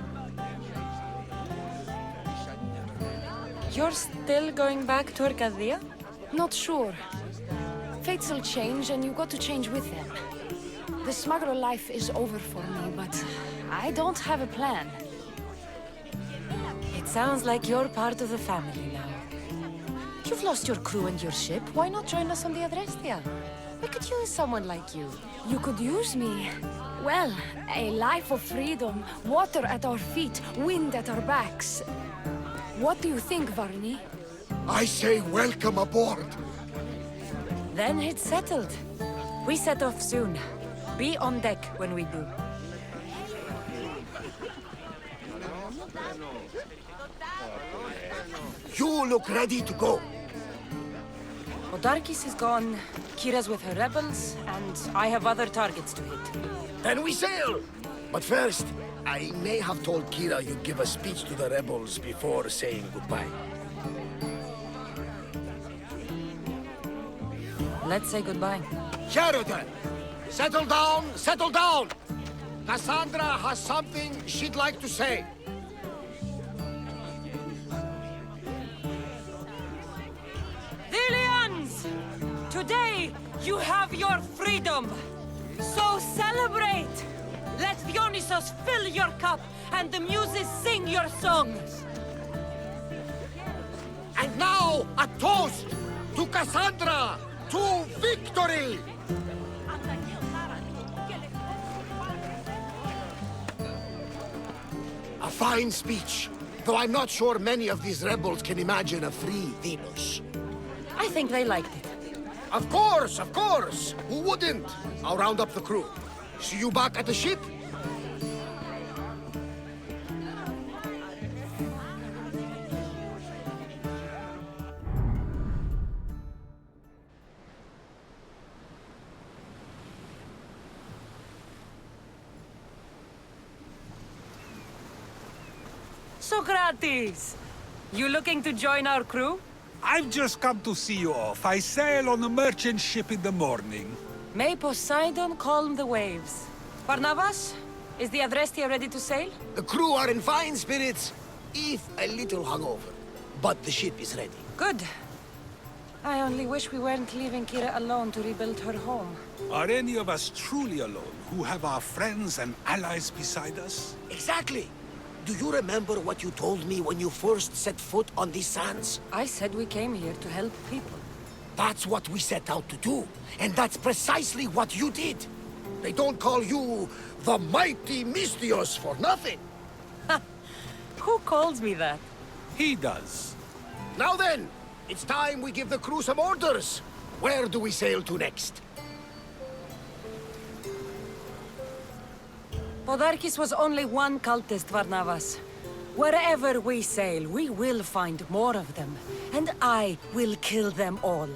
You're still going back to Arcadia? Not sure. Fates will change, and you got to change with them. The smuggler life is over for me, but I don't have a plan. It sounds like you're part of the family now. You've lost your crew and your ship. Why not join us on the Adrestia? We could use someone like you. You could use me. Well, a life of freedom, water at our feet, wind at our backs. What do you think, Varni? I say welcome aboard. Then it's settled. We set off soon. Be on deck when we do. You look ready to go. Podarkis is gone, Kira's with her rebels, and I have other targets to hit. Then we sail! But first, I may have told Kira you'd give a speech to the rebels before saying goodbye. Let's say goodbye. Sheridan! Settle down, settle down! Cassandra has something she'd like to say. Delians! Today, you have your freedom! So celebrate! Let Dionysos fill your cup, and the muses sing your songs! And now, a toast to Cassandra! To victory! A fine speech, though I'm not sure many of these rebels can imagine a free Delos. I think they liked it. Of course, of course! Who wouldn't? I'll round up the crew. See you back at the ship? Socrates! You looking to join our crew? I've just come to see you off. I sail on a merchant ship in the morning. May Poseidon calm the waves. Barnabas, is the Adrestia ready to sail? The crew are in fine spirits, if a little hungover. But the ship is ready. Good. I only wish we weren't leaving Kira alone to rebuild her home. Are any of us truly alone, who have our friends and allies beside us? Exactly! Do you remember what you told me when you first set foot on these sands? I said we came here to help people. That's what we set out to do, and that's precisely what you did. They don't call you the mighty Misthios for nothing. Who calls me that? He does. Now then, it's time we give the crew some orders. Where do we sail to next? Podarkis was only one cultist, Varnavas. Wherever we sail, we will find more of them. And I will kill them all.